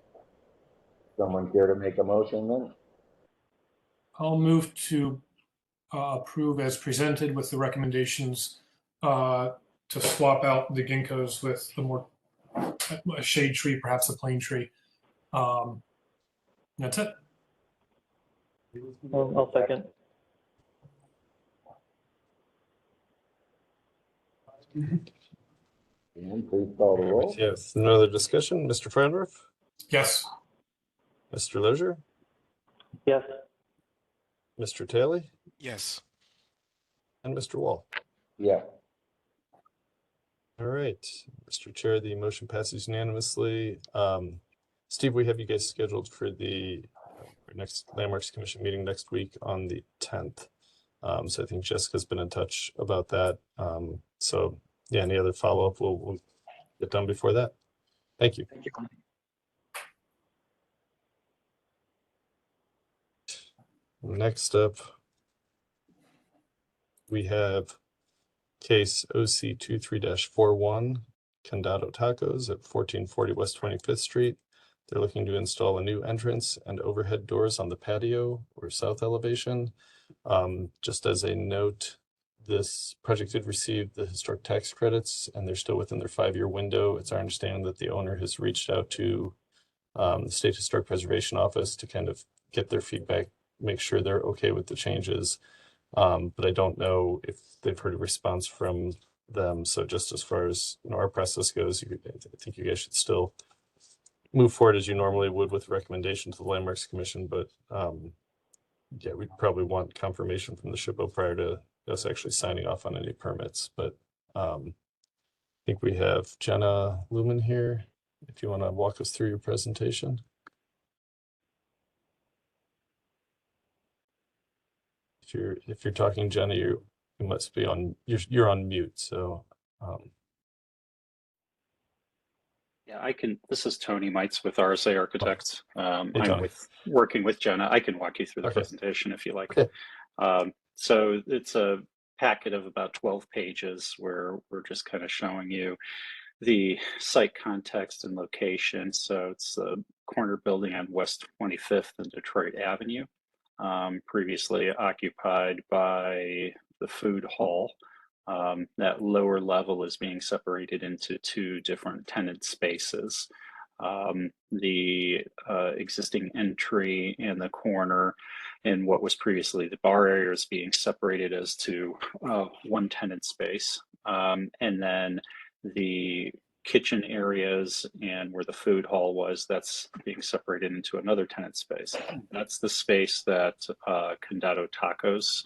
Someone care to make a motion then? I'll move to approve as presented with the recommendations to swap out the ginkgos with a shade tree, perhaps a plane tree. That's it. I'll second. And please call the roll. Yes, no other discussion. Mr. Frandorf, Yes. Mr. Lozier, Yes. Mr. Taylor, Yes. and Mr. Wall. Yeah. All right, Mr. Chair, the motion passes unanimously. Steve, we have you guys scheduled for the next Landmarks Commission meeting next week on the 10th. So I think Jessica's been in touch about that. So yeah, any other follow-up, we'll get done before that. Thank you. Thank you. Next up, we have case OC 23-41, Condado Tacos at 1440 West 25th Street. They're looking to install a new entrance and overhead doors on the patio or south elevation. Just as a note, this project did receive the historic tax credits and they're still within their 5-year window. It's our understanding that the owner has reached out to the State Historic Preservation Office to kind of get their feedback, make sure they're okay with the changes. But I don't know if they've heard a response from them. So just as far as our process goes, I think you guys should still move forward as you normally would with recommendation to the Landmarks Commission. But yeah, we'd probably want confirmation from the SHPO prior to us actually signing off on any permits. But I think we have Jenna Lumen here. If you want to walk us through your presentation. If you're talking, Jenna, you must be on. You're on mute. So. Yeah, I can. This is Tony Mites with RSA Architects. Hey, I'm Tony. working with Jenna. I can walk you through the Okay. presentation if you like. Okay. So it's a packet of about 12 pages where we're just kind of showing you the site context and location. So it's a corner building on West 25th and Detroit Avenue, previously occupied by the food hall. That lower level is being separated into two different tenant spaces. The existing entry and the corner in what was previously the bar area is being separated as to one tenant space. And then the kitchen areas and where the food hall was, that's being separated into another tenant space. That's the space that Condado Tacos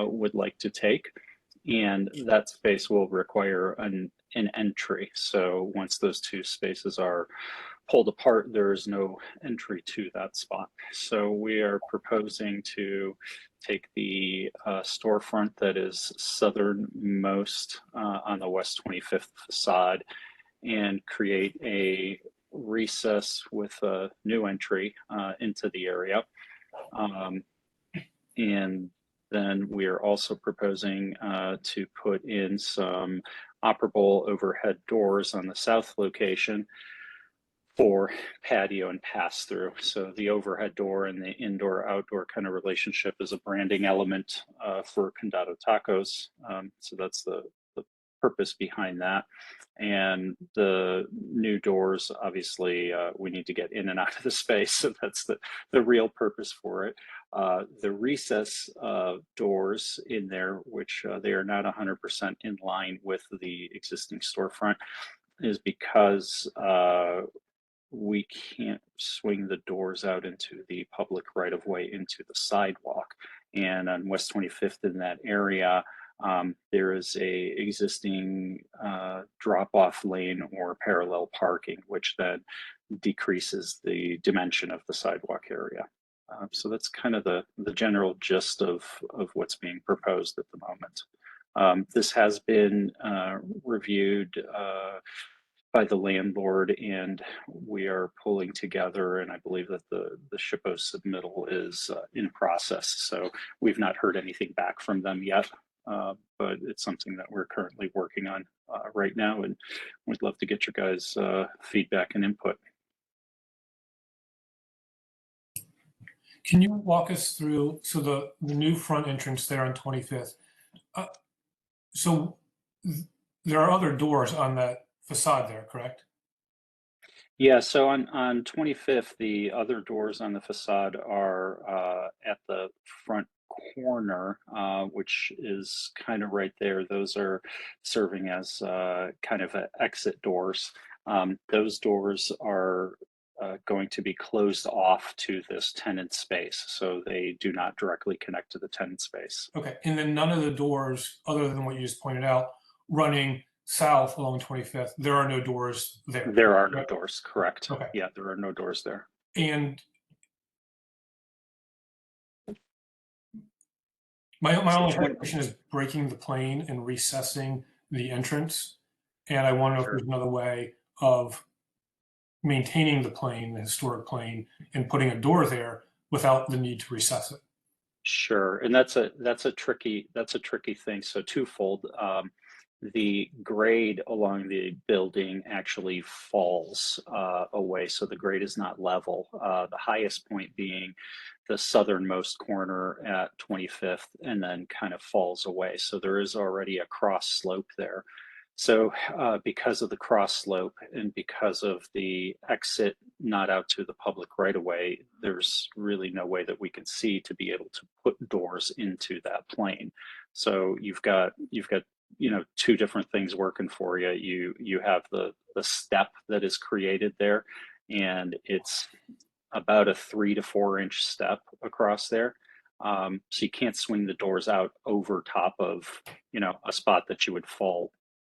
would like to take. And that space will require an entry. So once those two spaces are pulled apart, there is no entry to that spot. So we are proposing to take the storefront that is southernmost on the West 25th facade and create a recess with a new entry into the area. And then we are also proposing to put in some operable overhead doors on the south location for patio and pass through. So the overhead door and the indoor outdoor kind of relationship is a branding element for Condado Tacos. So that's the purpose behind that. And the new doors, obviously, we need to get in and out of the space. So that's the real purpose for it. The recess doors in there, which they are not 100% in line with the existing storefront, is because we can't swing the doors out into the public right of way into the sidewalk. And on West 25th in that area, there is a existing drop-off lane or parallel parking, which then decreases the dimension of the sidewalk area. So that's kind of the general gist of what's being proposed at the moment. This has been reviewed by the landlord, and we are pulling together, and I believe that the SHPO submittal is in process. So we've not heard anything back from them yet, but it's something that we're currently working on right now, and we'd love to get your guys' feedback and input. Can you walk us through, so the new front entrance there on 25th, so there are other doors on that facade there, correct? Yeah, so on 25th, the other doors on the facade are at the front corner, which is kind of right there. Those are serving as kind of exit doors. Those doors are going to be closed off to this tenant space, so they do not directly connect to the tenant space. Okay, and then none of the doors, other than what you just pointed out, running south along 25th, there are no doors there. There are no doors, correct. Okay. Yeah, there are no doors there. And my only question is breaking the plane and recessing the entrance. And I want to know if there's another way of maintaining the plane, the historic plane, and putting a door there without the need to recess it. Sure, and that's a tricky thing. So twofold. The grade along the building actually falls away, so the grade is not level. The highest point being the southernmost corner at 25th, and then kind of falls away. So there is already a cross slope there. So because of the cross slope and because of the exit not out to the public right away, there's really no way that we can see to be able to put doors into that plane. So you've got two different things working for you. You have the step that is created there, and it's about a 3 to 4 inch step across there. So you can't swing the doors out over top of a spot that you would fall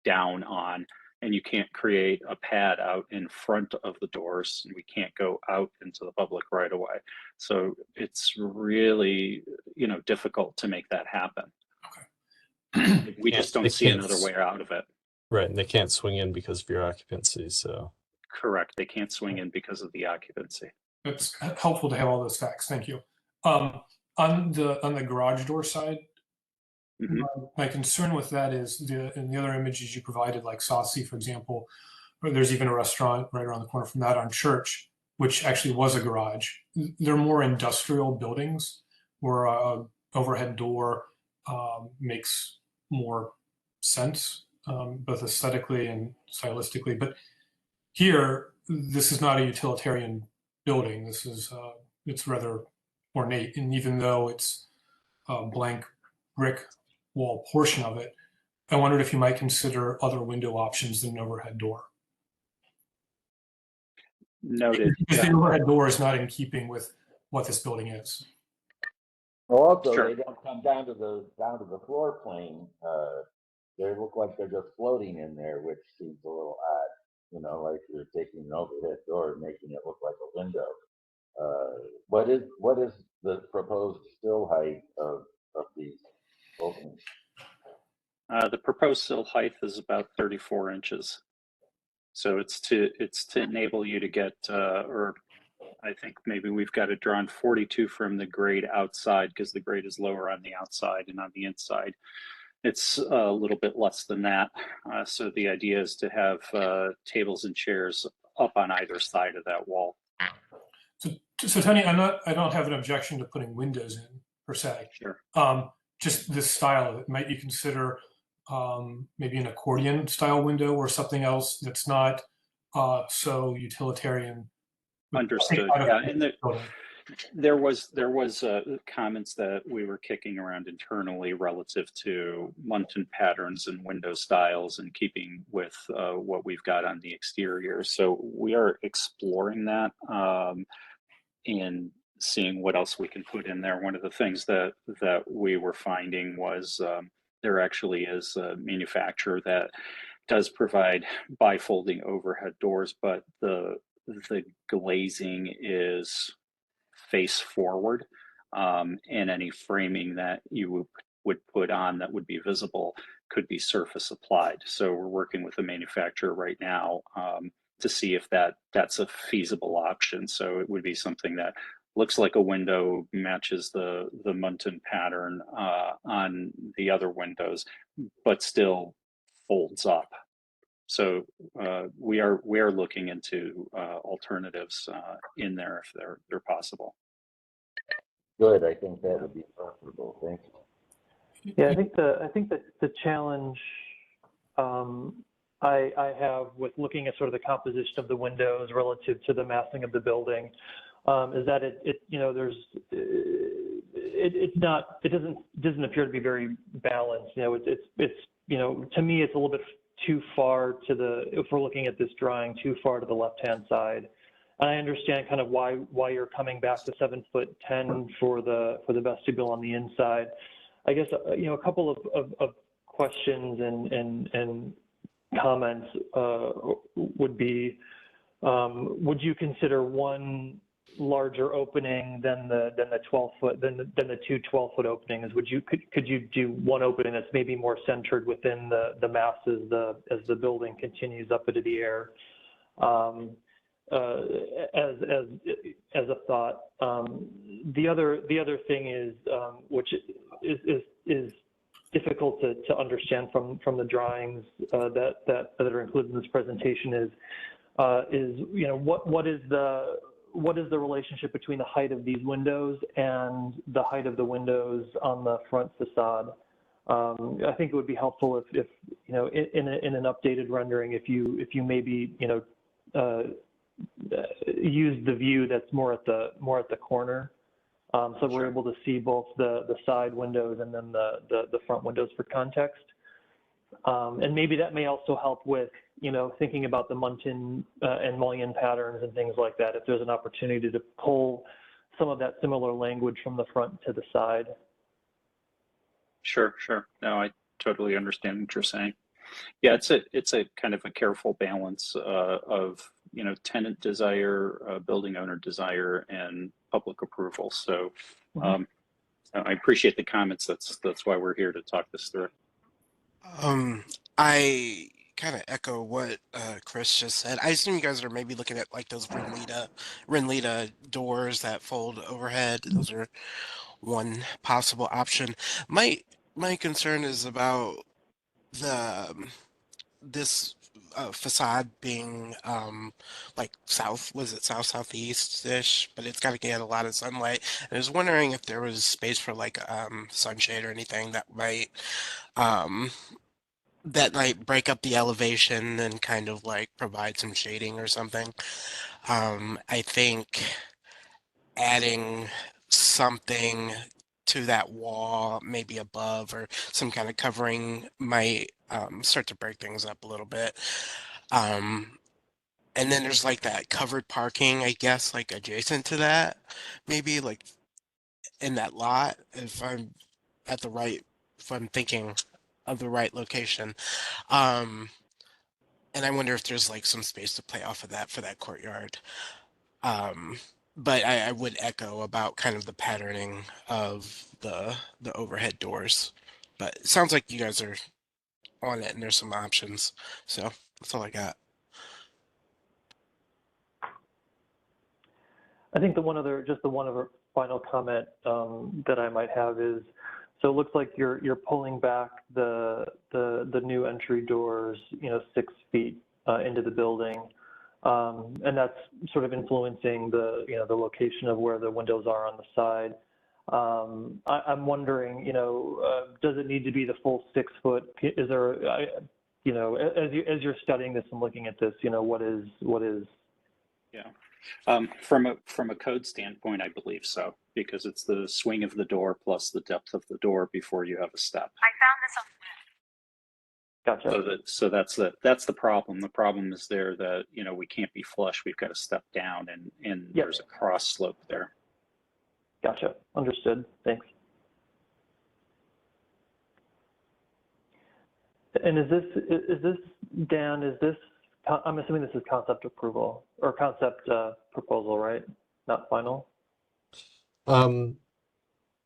down on, and you can't create a pad out in front of the doors, and we can't go out into the public right away. So it's really difficult to make that happen. We just don't see another way out of it. Right, and they can't swing in because of your occupancy, so. Correct, they can't swing in because of the occupancy. It's helpful to have all those facts. Thank you. On the garage door side, my concern with that is in the other images you provided, like Saucy, for example, or there's even a restaurant right around the corner from that on Church, which actually was a garage. They're more industrial buildings where a overhead door makes more sense, both aesthetically and stylistically. But here, this is not a utilitarian building. This is it's rather ornate, and even though it's a blank brick wall portion of it, I wondered if you might consider other window options than an overhead door. Noted. Because the overhead door is not in keeping with what this building is. Also, Sure. they don't come down to the floor plane. They look like they're just floating in there, which seems a little odd. Like you're taking an overhead door and making it look like a window. What is the proposed sill height of these openings? The proposed sill height is about 34 inches. So it's to enable you to get, or I think maybe we've got it drawn 42 from the grade outside, because the grade is lower on the outside, and on the inside it's a little bit less than that. So the idea is to have tables and chairs up on either side of that wall. So Tony, I don't have an objection to putting windows in per se. Sure. Just this style of it. Might you consider maybe an accordion style window or something else that's not so utilitarian? Understood. Yeah, and there was comments that we were kicking around internally relative to Muntin patterns and window styles, and keeping with what we've got on the exterior. So we are exploring that and seeing what else we can put in there. One of the things that we were finding was there actually is a manufacturer that does provide bifolding overhead doors, but the glazing is face forward, and any framing that you would put on that would be visible could be surface applied. So we're working with a manufacturer right now to see if that's a feasible option. So it would be something that looks like a window, matches the Muntin pattern on the other windows, but still folds up. So we are looking into alternatives in there if they're possible. Good, I think that would be preferable. Thank you. Yeah, I think that the challenge I have with looking at sort of the composition of the windows relative to the massing of the building is that it doesn't appear to be very balanced. To me it's a little bit too far if we're looking at this drawing, too far to the left-hand side. And I understand kind of why you're coming back to 7'10" for the vestibule on the inside. I guess a couple of questions and comments would be: would you consider one larger opening than the 12-foot than the two 12-foot openings? Could you do one opening that's maybe more centered within the mass as the building continues up into the air? As a thought, the other thing is which is difficult to understand from the drawings that are included in this presentation is what is the relationship between the height of these windows and the height of the windows on the front facade? I think it would be helpful if you know, in an updated rendering, if you maybe, you know, use the view that's more at the corner, so we're Sure. able to see both the side windows and then the front windows for context. And maybe that may also help with, you know, thinking about the Muntin and mullion patterns and things like that, if there's an opportunity to pull some of that similar language from the front to the side. Sure, sure. No, I totally understand what you're saying. Yeah, it's a kind of a careful balance of, you know, tenant desire, building owner desire, and public approval. So I appreciate the comments. That's why we're here to talk this through. I kind of echo what Chris just said. I assume you guys are maybe looking at like those Renlita doors that fold overhead. Those are one possible option. My concern is about the this facade being like southeast-ish, but it's got to get a lot of sunlight. And I was wondering if there was space for like sunshade or anything um that might break up the elevation and kind of like provide some shading or something. I think adding something to that wall, maybe above or some kind of covering, might start to break things up a little bit. And then there's like that covered parking, I guess, like adjacent to that, maybe like in that lot, if I'm thinking of the right location. Um, and I wonder if there's like some space to play off of that for that courtyard. Um, but I would echo about kind of the patterning of the overhead doors. But it sounds like you guys are on it and there's some options. So that's all I got. I think the one other final comment that I might have is, so it looks like you're pulling back the new entry doors, you know, 6 feet into the building, and that's sort of influencing the, you know, the location of where the windows are on the side. I'm wondering, you know, does it need to be the full 6 foot? Is there, you know, as you're studying this and looking at this, you know, what is? Yeah. From a code standpoint, I believe so, because it's the swing of the door plus the depth of the door before you have a step. Gotcha. So that's the problem. The problem is there that, you know, we can't be flush. We've got to step down, and Yep. there's a cross slope there. Gotcha. Understood. Thanks. And is this Dan? Is this? I'm assuming this is concept approval or concept proposal, right? Not final. You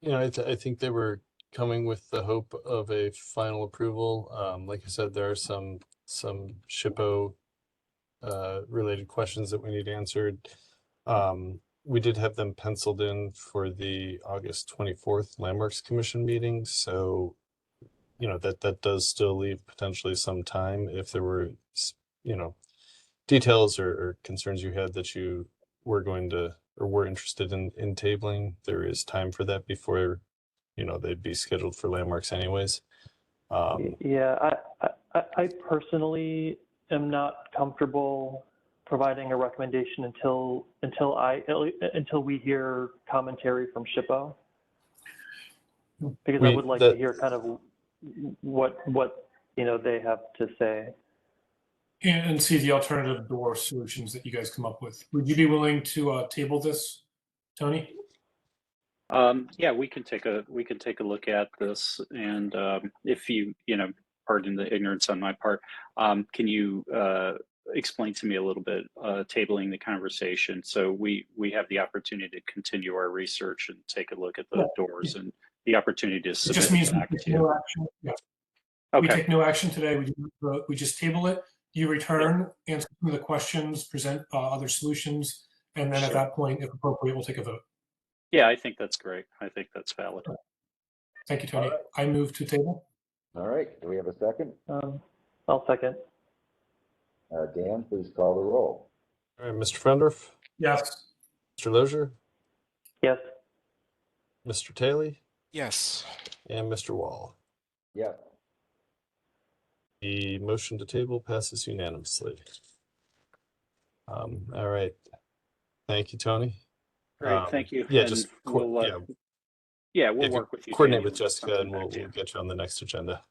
know, I think they were coming with the hope of a final approval. Like I said, there are some SHPO related questions that we need answered. We did have them penciled in for the August 24th Landmarks Commission meeting, so you know that does still leave potentially some time if there were, you know, details or concerns you had that you were going to or were interested in tabling. There is time for that before, you know, they'd be scheduled for landmarks anyways. Yeah, I personally am not comfortable providing a recommendation until we hear commentary from SHPO, because I would like to hear kind of what you know they have to say. And see the alternative door solutions that you guys come up with. Would you be willing to table this, Tony? Yeah, we can take a look at this, and if you know, pardon the ignorance on my part, can you explain to me a little bit, tabling the conversation so we have the opportunity to continue our research and take a look at the doors and the opportunity to submit It just means back we to take you. no action. Yeah. Okay. We take no action today. We just table it. You return, answer some of the questions, present other solutions, and then at that point, if appropriate, we'll take a vote. Yeah, I think that's great. I think that's valid. Thank you, Tony. All right. I move to table. All right, do we have a second? I'll second. Dan, please call the roll. All right, Mr. Frendorf, Yes. Mr. Lozier, Yes. Mr. Taylor, Yes. and Mr. Wall. Yeah. The motion to table passes unanimously. All right. Thank you, Tony. Great, thank you. Yeah, And just we'll, yeah, yeah, we'll if you work with you, coordinate Jamie. with We'll get Jessica, and something back to we'll you. get you on the next agenda.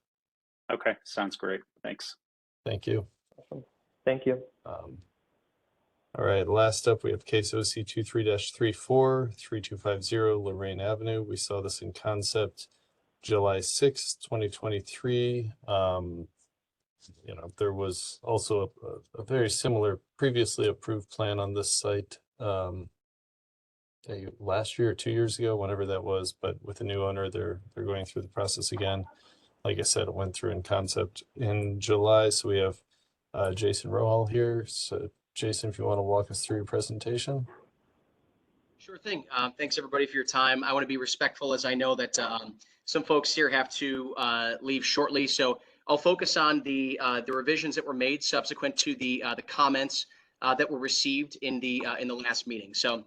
Okay, sounds great. Thanks. Thank you. Awesome. Thank you. All right, last up, we have case OC 23-34, 3250 Lorraine Avenue. We saw this in concept July 6th, 2023. There was also a very similar previously approved plan on this site last year or 2 years ago, whenever that was, but with a new owner, they're going through the process again. Like I said, it went through in concept in July, so we have Jason Rohal here. So Jason, if you want to walk us through your presentation. Sure thing. Thanks everybody for your time. I want to be respectful, as I know that some folks here have to leave shortly. So I'll focus on the revisions that were made subsequent to the comments that were received in the last meeting. So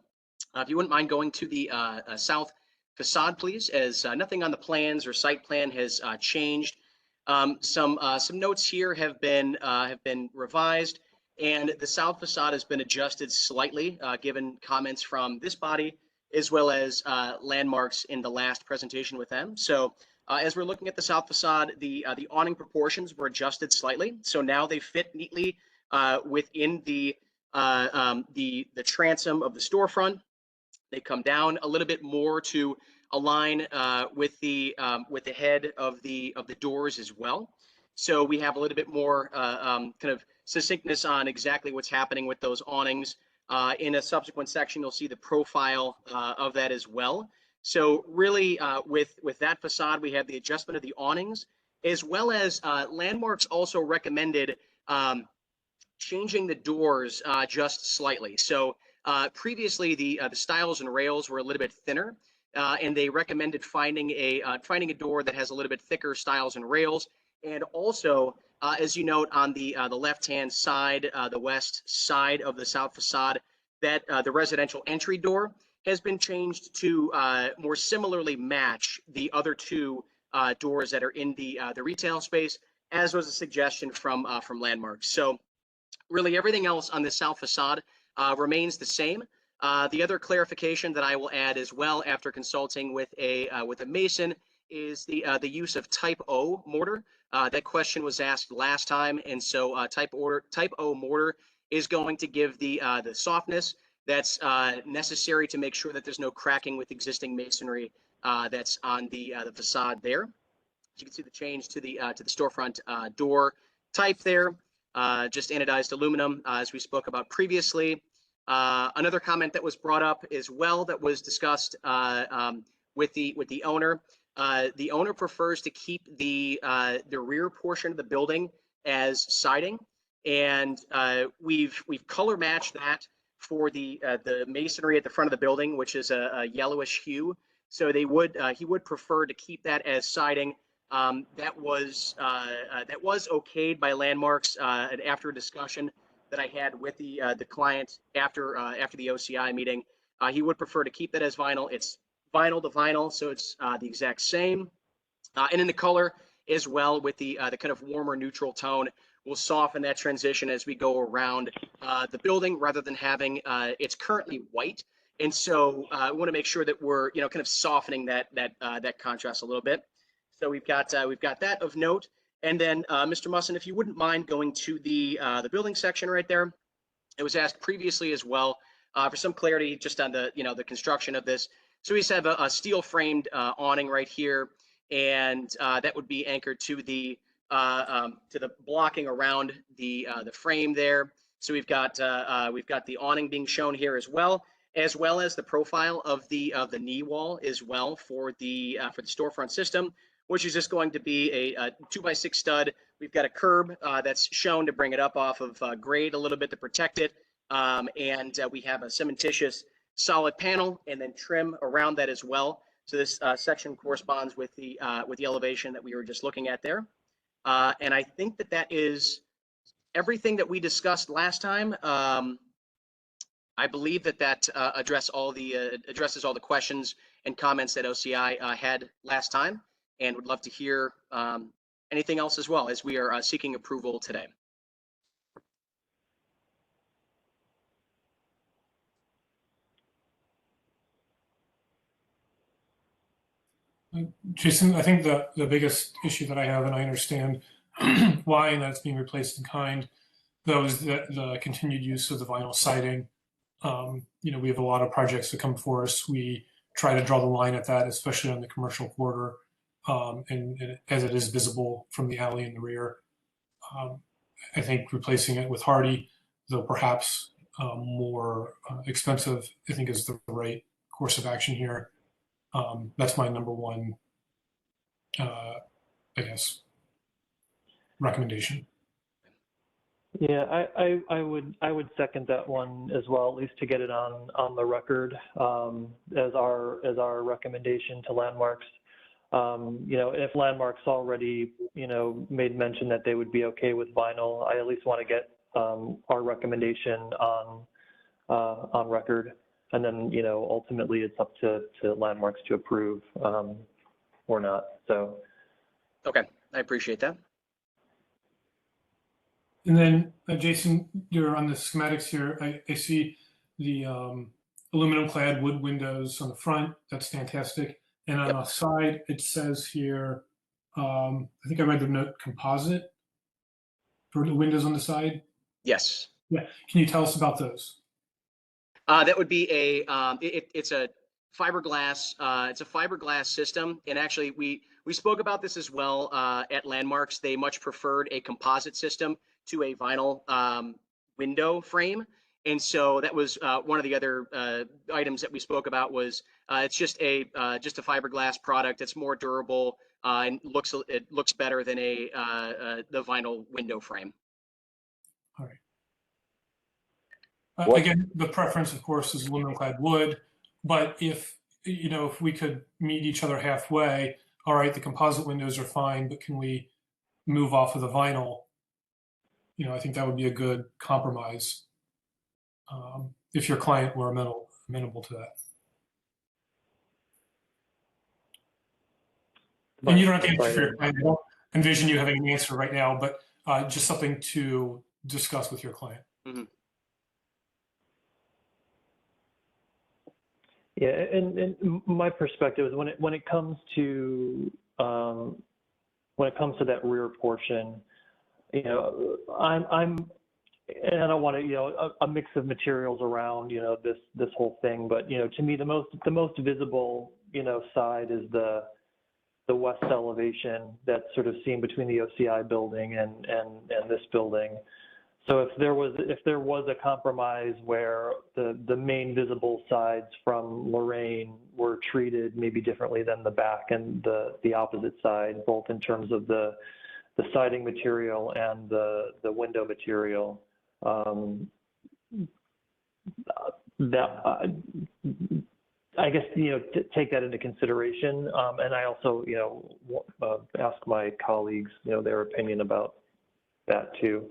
if you wouldn't mind going to the south facade, please, as nothing on the plans or site plan has changed. Some notes here have been revised. And the south facade has been adjusted slightly, given comments from this body, as well as landmarks in the last presentation with them. So as we're looking at the south facade, the awning proportions were adjusted slightly. So now they fit neatly within the transom of the storefront. They come down a little bit more to align with the head of the doors as well. So we have a little bit more kind of succinctness on exactly what's happening with those awnings. In a subsequent section, you'll see the profile of that as well. So really, with that facade, we have the adjustment of the awnings, as well as landmarks also recommended changing the doors just slightly. So previously, the stiles and rails were a little bit thinner, and they recommended finding a door that has a little bit thicker stiles and rails. And also, as you note on the left-hand side, the west side of the south facade, that the residential entry door has been changed to more similarly match the other two doors that are in the retail space, as was a suggestion from Landmarks. So really everything else on the south facade remains the same. The other clarification that I will add as well after consulting with a mason is the use of type O mortar. That question was asked last time, and so type O mortar is going to give the softness that's necessary to make sure that there's no cracking with existing masonry that's on the facade there. You can see the change to the storefront door type there, just anodized aluminum, as we spoke about previously. Another comment that was brought up as well that was discussed with the owner. The owner prefers to keep the rear portion of the building as siding, and we've color matched that for the masonry at the front of the building, which is a yellowish hue. So he would prefer to keep that as siding. That was okayed by Landmarks after a discussion that I had with the client after the OCI meeting. He would prefer to keep that as vinyl. It's vinyl to vinyl, so it's the exact same. And in the color as well, with the kind of warmer neutral tone, we'll soften that transition as we go around the building rather than having it's currently white. And so we want to make sure that we're kind of softening that contrast a little bit. So we've got that of note. And then Mr. Musson, if you wouldn't mind going to the building section right there. It was asked previously as well for some clarity just on the the construction of this. So we just have a steel framed awning right here, and that would be anchored to the blocking around the frame there. So we've got the awning being shown here as well as the profile of the knee wall as well for the storefront system, which is just going to be a 2x6 stud. We've got a curb that's shown to bring it up off of grade a little bit to protect it, and we have a cementitious solid panel and then trim around that as well. So this section corresponds with the elevation that we were just looking at there. And I think that is everything that we discussed last time. I believe that addresses all the questions and comments that OCI had last time. and would love to hear anything else as well, as we are seeking approval today. Jason, I think the biggest issue that I have, and I understand why, and that's being replaced in kind, though, is that the continued use of the vinyl siding. We have a lot of projects that come before us. We try to draw the line at that, especially on the commercial corridor, and as it is visible from the alley in the rear. I think replacing it with hardy, though perhaps more expensive, I think is the right course of action here. That's my number one, I guess, recommendation. Yeah, I would second that one as well, at least to get it on the record as our recommendation to Landmarks. If Landmarks already made mention that they would be okay with vinyl, I at least want to get our recommendation on record, and then ultimately it's up to Landmarks to approve or not. So. Okay, I appreciate that. And then, Jason, you're on the schematics here. I see the aluminum clad wood windows on the front. That's fantastic. And on the side, it says here, I think I read the note composite for the windows on the side. Yes. Yeah. Can you tell us about those? That would be it's a fiberglass. It's a fiberglass system, and actually we spoke about this as well at Landmarks. They much preferred a composite system to a vinyl window frame, and so that was one of the other items that we spoke about. Was it's just a fiberglass product. It's more durable and it looks better than the vinyl window frame. All right. Again, the preference, of course, is aluminum clad wood, but if we could meet each other halfway, all right, the composite windows are fine, but can we move off of the vinyl? I think that would be a good compromise if your client were amenable to that. And you don't have to answer for your client. I don't envision you having an answer right now, but just something to discuss with your client. Mm-hmm. Yeah, and my perspective is when it comes to that rear portion, I'm and I don't want to a mix of materials around this whole thing, but to me the most visible side is the west elevation that's sort of seen between the OCI building and this building. So if there was a compromise where the main visible sides from Lorraine were treated maybe differently than the back and the opposite side, both in terms of the siding material and the window material, that I guess take that into consideration, and I also ask my colleagues their opinion about that too.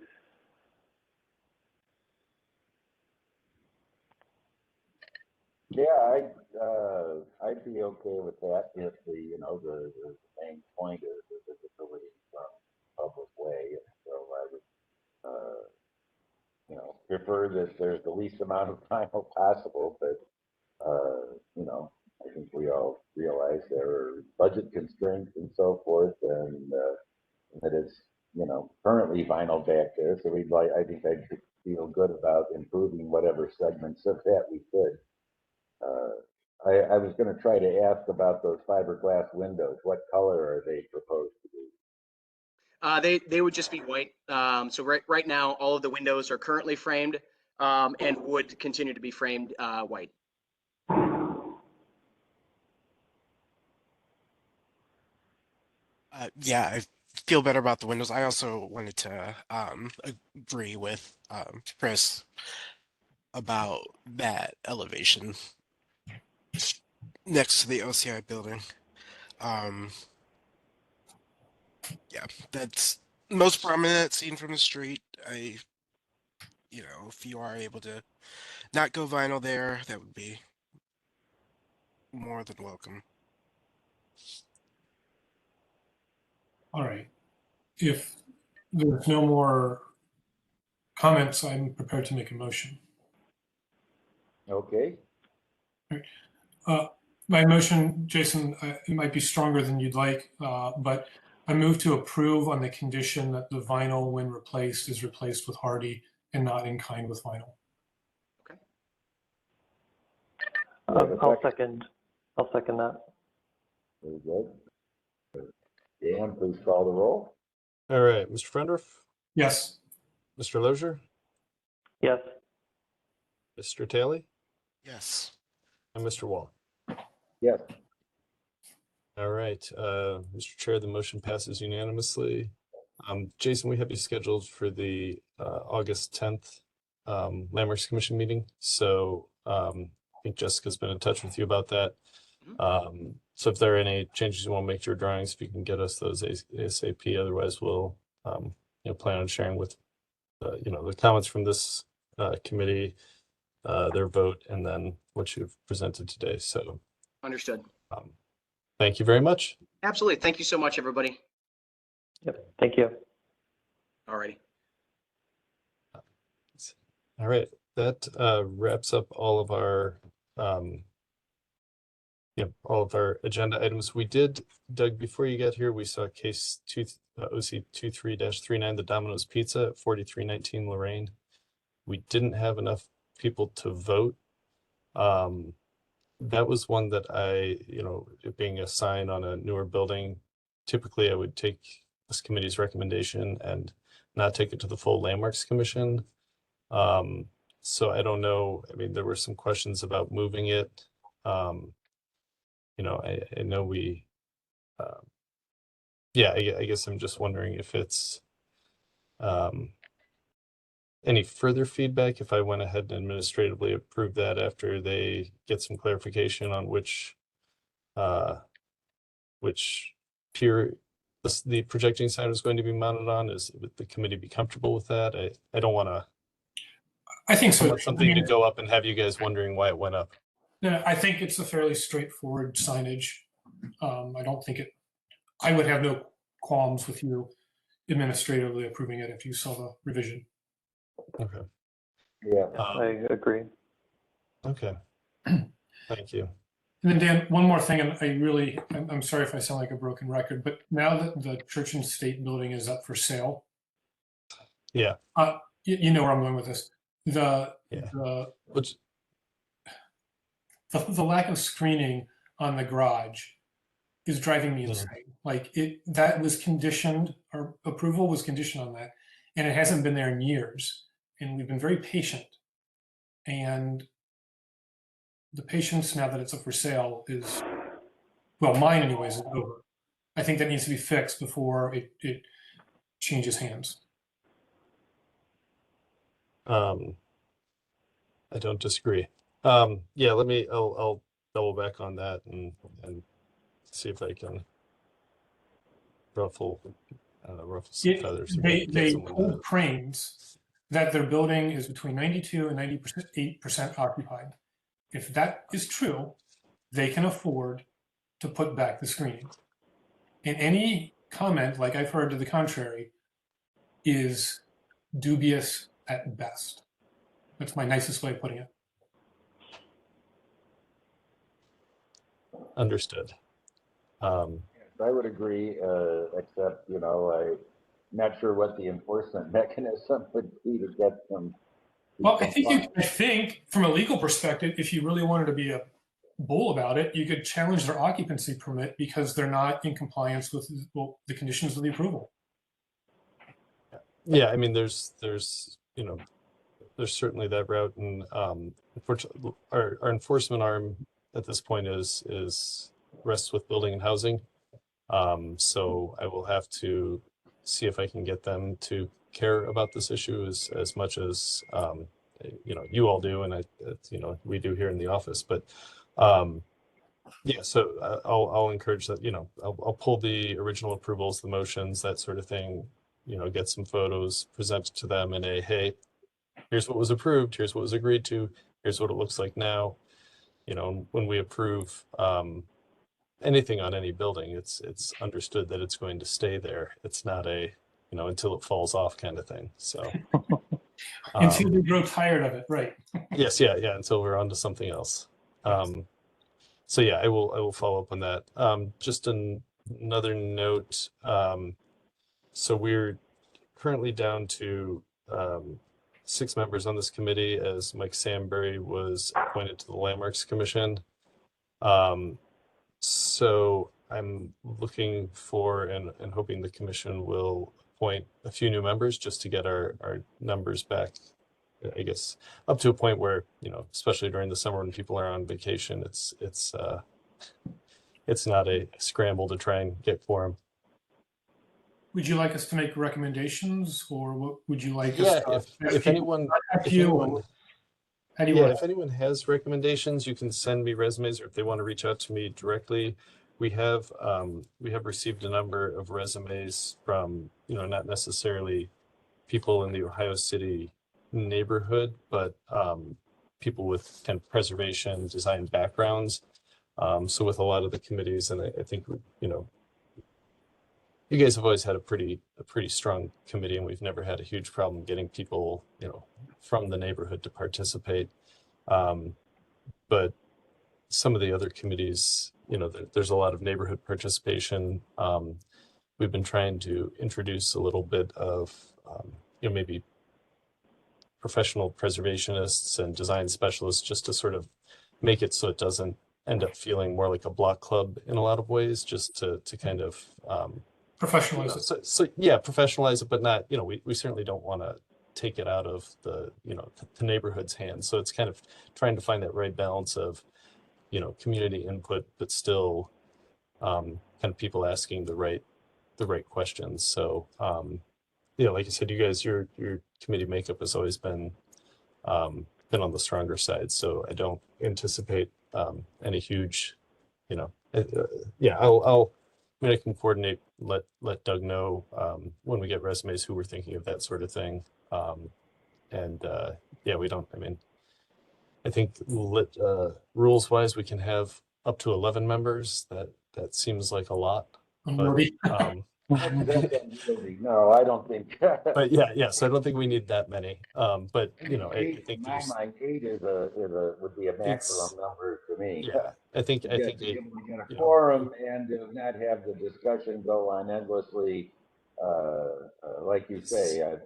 Yeah, I'd be okay with that if the main point is the visibility from public way. So I would, prefer that there's the least amount of vinyl possible, but, I think we all realize there are budget constraints and so forth, and that it's, currently vinyl back there. So I think I'd feel good about improving whatever segments of that we could. I was going to try to ask about those fiberglass windows. What color are they proposed to be? They would just be white. So right now, all of the windows are currently framed and would continue to be framed white. Yeah, I feel better about the windows. I also wanted to agree with Chris about that elevation next to the OCI building. Yeah, that's most prominent seen from the street. If you are able to not go vinyl there, that would be more than welcome. All right. If there's no more comments, I'm prepared to make a motion. Okay, My motion, Jason, it might be stronger than you'd like, but I move to approve on the condition that the vinyl, when replaced, is replaced with hardy and not in kind with vinyl. I'll second that. very good. Dan, please call the roll. All right, Mr. Frendorf, Yes. Mr. Lozier, Yes. Mr. Taylor, Yes. and Mr. Wall. Yes, All right, Mr. Chair, the motion passes unanimously. Jason, we have you scheduled for the August 10th Landmarks Commission meeting. So I think Jessica's been in touch with you about that. So if there are any changes you want to make to your drawings, if you can get us those ASAP, otherwise we'll plan on sharing with the comments from this committee, their vote, and then what you've presented today. So Understood. thank you very much. Absolutely. Thank you so much, everybody. Yep. Thank you. All righty. All right, that wraps up all of our agenda items. We did, Doug, before you got here, we saw case OC 23-39, the Domino's Pizza at 4319 Lorraine. We didn't have enough people to vote. That was one that it being a sign on a newer building, typically I would take this committee's recommendation and not take it to the full Landmarks Commission. So I don't know. I mean, there were some questions about moving it. I know we, I guess I'm just wondering if it's any further feedback if I went ahead and administratively approved that after they get some clarification on which pier the projecting sign is going to be mounted on. Would the committee be comfortable with that? I don't want to. I think so. I want something to go up and have you guys wondering why it went up. Yeah, I think it's a fairly straightforward signage. I would have no qualms with you administratively approving it if you saw the revision. Okay. yeah. I agree. Okay. Thank you. And then Dan, one more thing, and I'm sorry if I sound like a broken record, but now that the Church and State building is up for sale. Yeah. You know where I'm going with this. The lack of screening on the garage is driving me insane. Like that was conditioned, our approval was conditioned on that, and it hasn't been there in years. And we've been very patient. And the patience now that it's up for sale is, well, mine anyways, is over. I think that needs to be fixed before it changes hands. I don't disagree. I'll double back on that and see if I can ruffle some feathers. They told Cranes that their building is between 92 and 98% occupied. If that is true, they can afford to put back the screening. And any comment, like I've heard to the contrary, is dubious at best. That's my nicest way of putting it. Understood. I would agree, except, I'm not sure what the enforcement mechanism would be to get them. Well, I think from a legal perspective, if you really wanted to be a bull about it, you could challenge their occupancy permit because they're not in compliance with the conditions of the approval. Yeah, I mean, there's certainly that route, and unfortunately, our enforcement arm at this point rests with building and housing. So I will have to see if I can get them to care about this issue as much as you all do, and we do here in the office. But so I'll encourage that. I'll pull the original approvals, the motions, that sort of thing. Get some photos, present it to them, and hey, here's what was approved. Here's what was agreed to. Here's what it looks like now. When we approve, anything on any building, it's understood that it's going to stay there. It's not a, until it falls off kind of thing. So Until we grow tired of it, right? yes, yeah, until we're on to something else. So yeah, I will follow up on that. Just another note. So we're currently down to 6 members on this committee, as Mike Sambury was appointed to the Landmarks Commission. So I'm looking for and hoping the commission will appoint a few new members just to get our numbers back, I guess, up to a point where, especially during the summer when people are on vacation, it's not a scramble to try and get quorum. Would you like us to make recommendations, or what would you like us Yeah, to if anyone has recommendations, you can send me resumes, or if they want to reach out to me directly. We have received a number of resumes from, not necessarily people in the Ohio City neighborhood, but people with kind of preservation design backgrounds. So with a lot of the committees, and I think, you guys have always had a pretty strong committee, and we've never had a huge problem getting people, from the neighborhood to participate. But some of the other committees, there's a lot of neighborhood participation. We've been trying to introduce a little bit of, maybe professional preservationists and design specialists, just to sort of make it so it doesn't end up feeling more like a block club in a lot of ways, just to kind of professionalize it. So yeah, professionalize it, but not, we certainly don't want to take it out of the, the neighborhood's hands. So it's kind of trying to find that right balance of, community input, but still kind of people asking the right questions. So, like I said, you guys, your committee makeup has always been on the stronger side. So I don't anticipate any huge, I can coordinate, let Doug know when we get resumes who we're thinking of, that sort of thing. I think rules wise, we can have up to 11 members. That seems like a lot. But, no, I don't think. But yeah. So I don't think we need that many. But I think in my mind, 8 would be a maximum number to me. Yeah, I think to get a quorum and to not have the discussion go on endlessly. Like you say, I've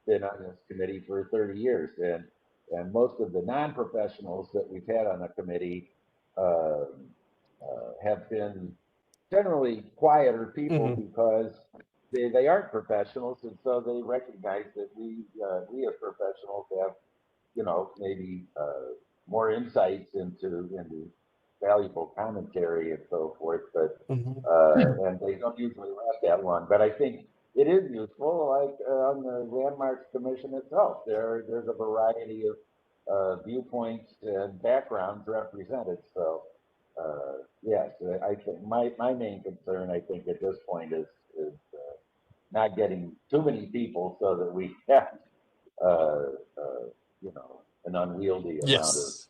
been on this committee for 30 years, and most of the non-professionals that we've had on the committee have been generally quieter people because they aren't professionals, and so they recognize that we as professionals have, maybe more insights into valuable commentary and so forth, but and they don't usually last that long. But I think it is useful, like on the Landmarks Commission itself. There's a variety of viewpoints and backgrounds represented. So yes, I think my main concern, I think, at this point is not getting too many people so that we have an unwieldy amount of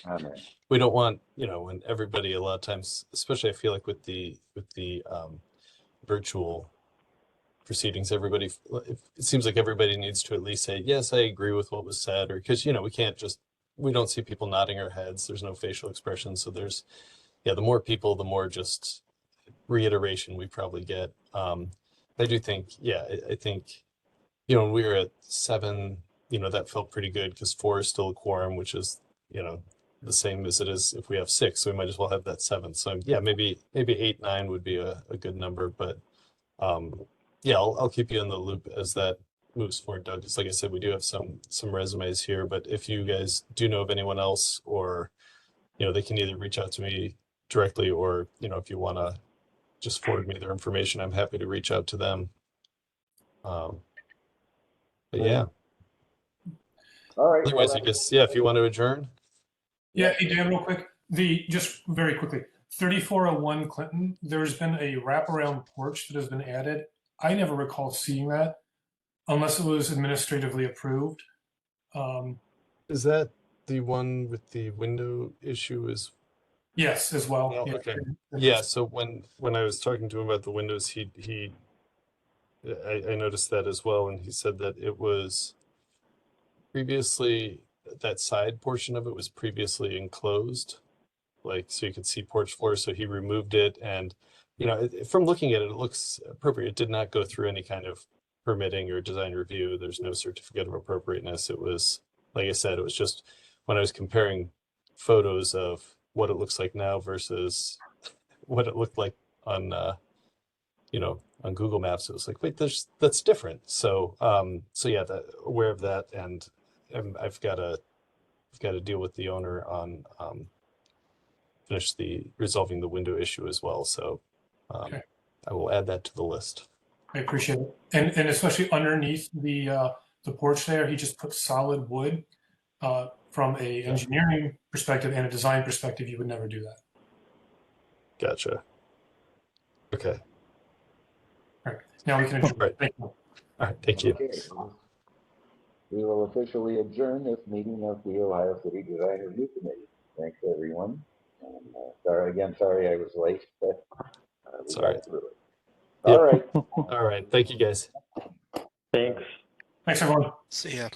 comment. We don't want, when everybody, a lot of times, especially I feel like with the virtual proceedings, it seems like everybody needs to at least say, yes, I agree with what was said, or because, we don't see people nodding our heads. There's no facial expression. So there's, the more people, the more just reiteration we probably get. I do think, I think, when we were at 7, that felt pretty good because 4 is still a quorum, which is, the same as it is if we have 6. So we might as well have that 7. So maybe 8, 9 would be a good number, but I'll keep you in the loop as that moves forward, Doug. Just like I said, we do have some resumes here, but if you guys do know of anyone else, or, they can either reach out to me directly, or, if you want to just forward me their information, I'm happy to reach out to them. But yeah. All right. Otherwise, I guess, if you want to adjourn. Yeah, hey, Dan, real quick. Just very quickly, 3401 Clinton, there's been a wraparound porch that has been added. I never recall seeing that unless it was administratively approved. Is that the one with the window issue? Yes, as well. Oh, Yeah. okay. Yeah, so when I was talking to him about the windows, I noticed that as well, and he said that it was previously, that side portion of it was previously enclosed, like, so you could see porch floor, so he removed it, and, you know, from looking at it, it looks appropriate. It did not go through any kind of permitting or design review. There's no certificate of appropriateness. It was, like I said, it was just when I was comparing photos of what it looks like now versus what it looked like on you know, on Google Maps, it was like, wait, that's different. So so yeah, aware of that, and I've got to deal with the owner on finish resolving the window issue as well. So Okay. I will add that to the list. I appreciate it. And especially underneath the porch there, he just put solid wood. From a engineering perspective and a design perspective, you would never do that. Gotcha. Okay. All right. Now we can adjourn. Right. Thank you. All right. Thank you. Okay. We will officially adjourn this meeting of the Ohio City Design Review Committee. Thanks, everyone. And, sorry I was late, but we Sorry. got through it. Yep. All right. All right. Thank you, guys. Thanks. Thanks, everyone. See ya.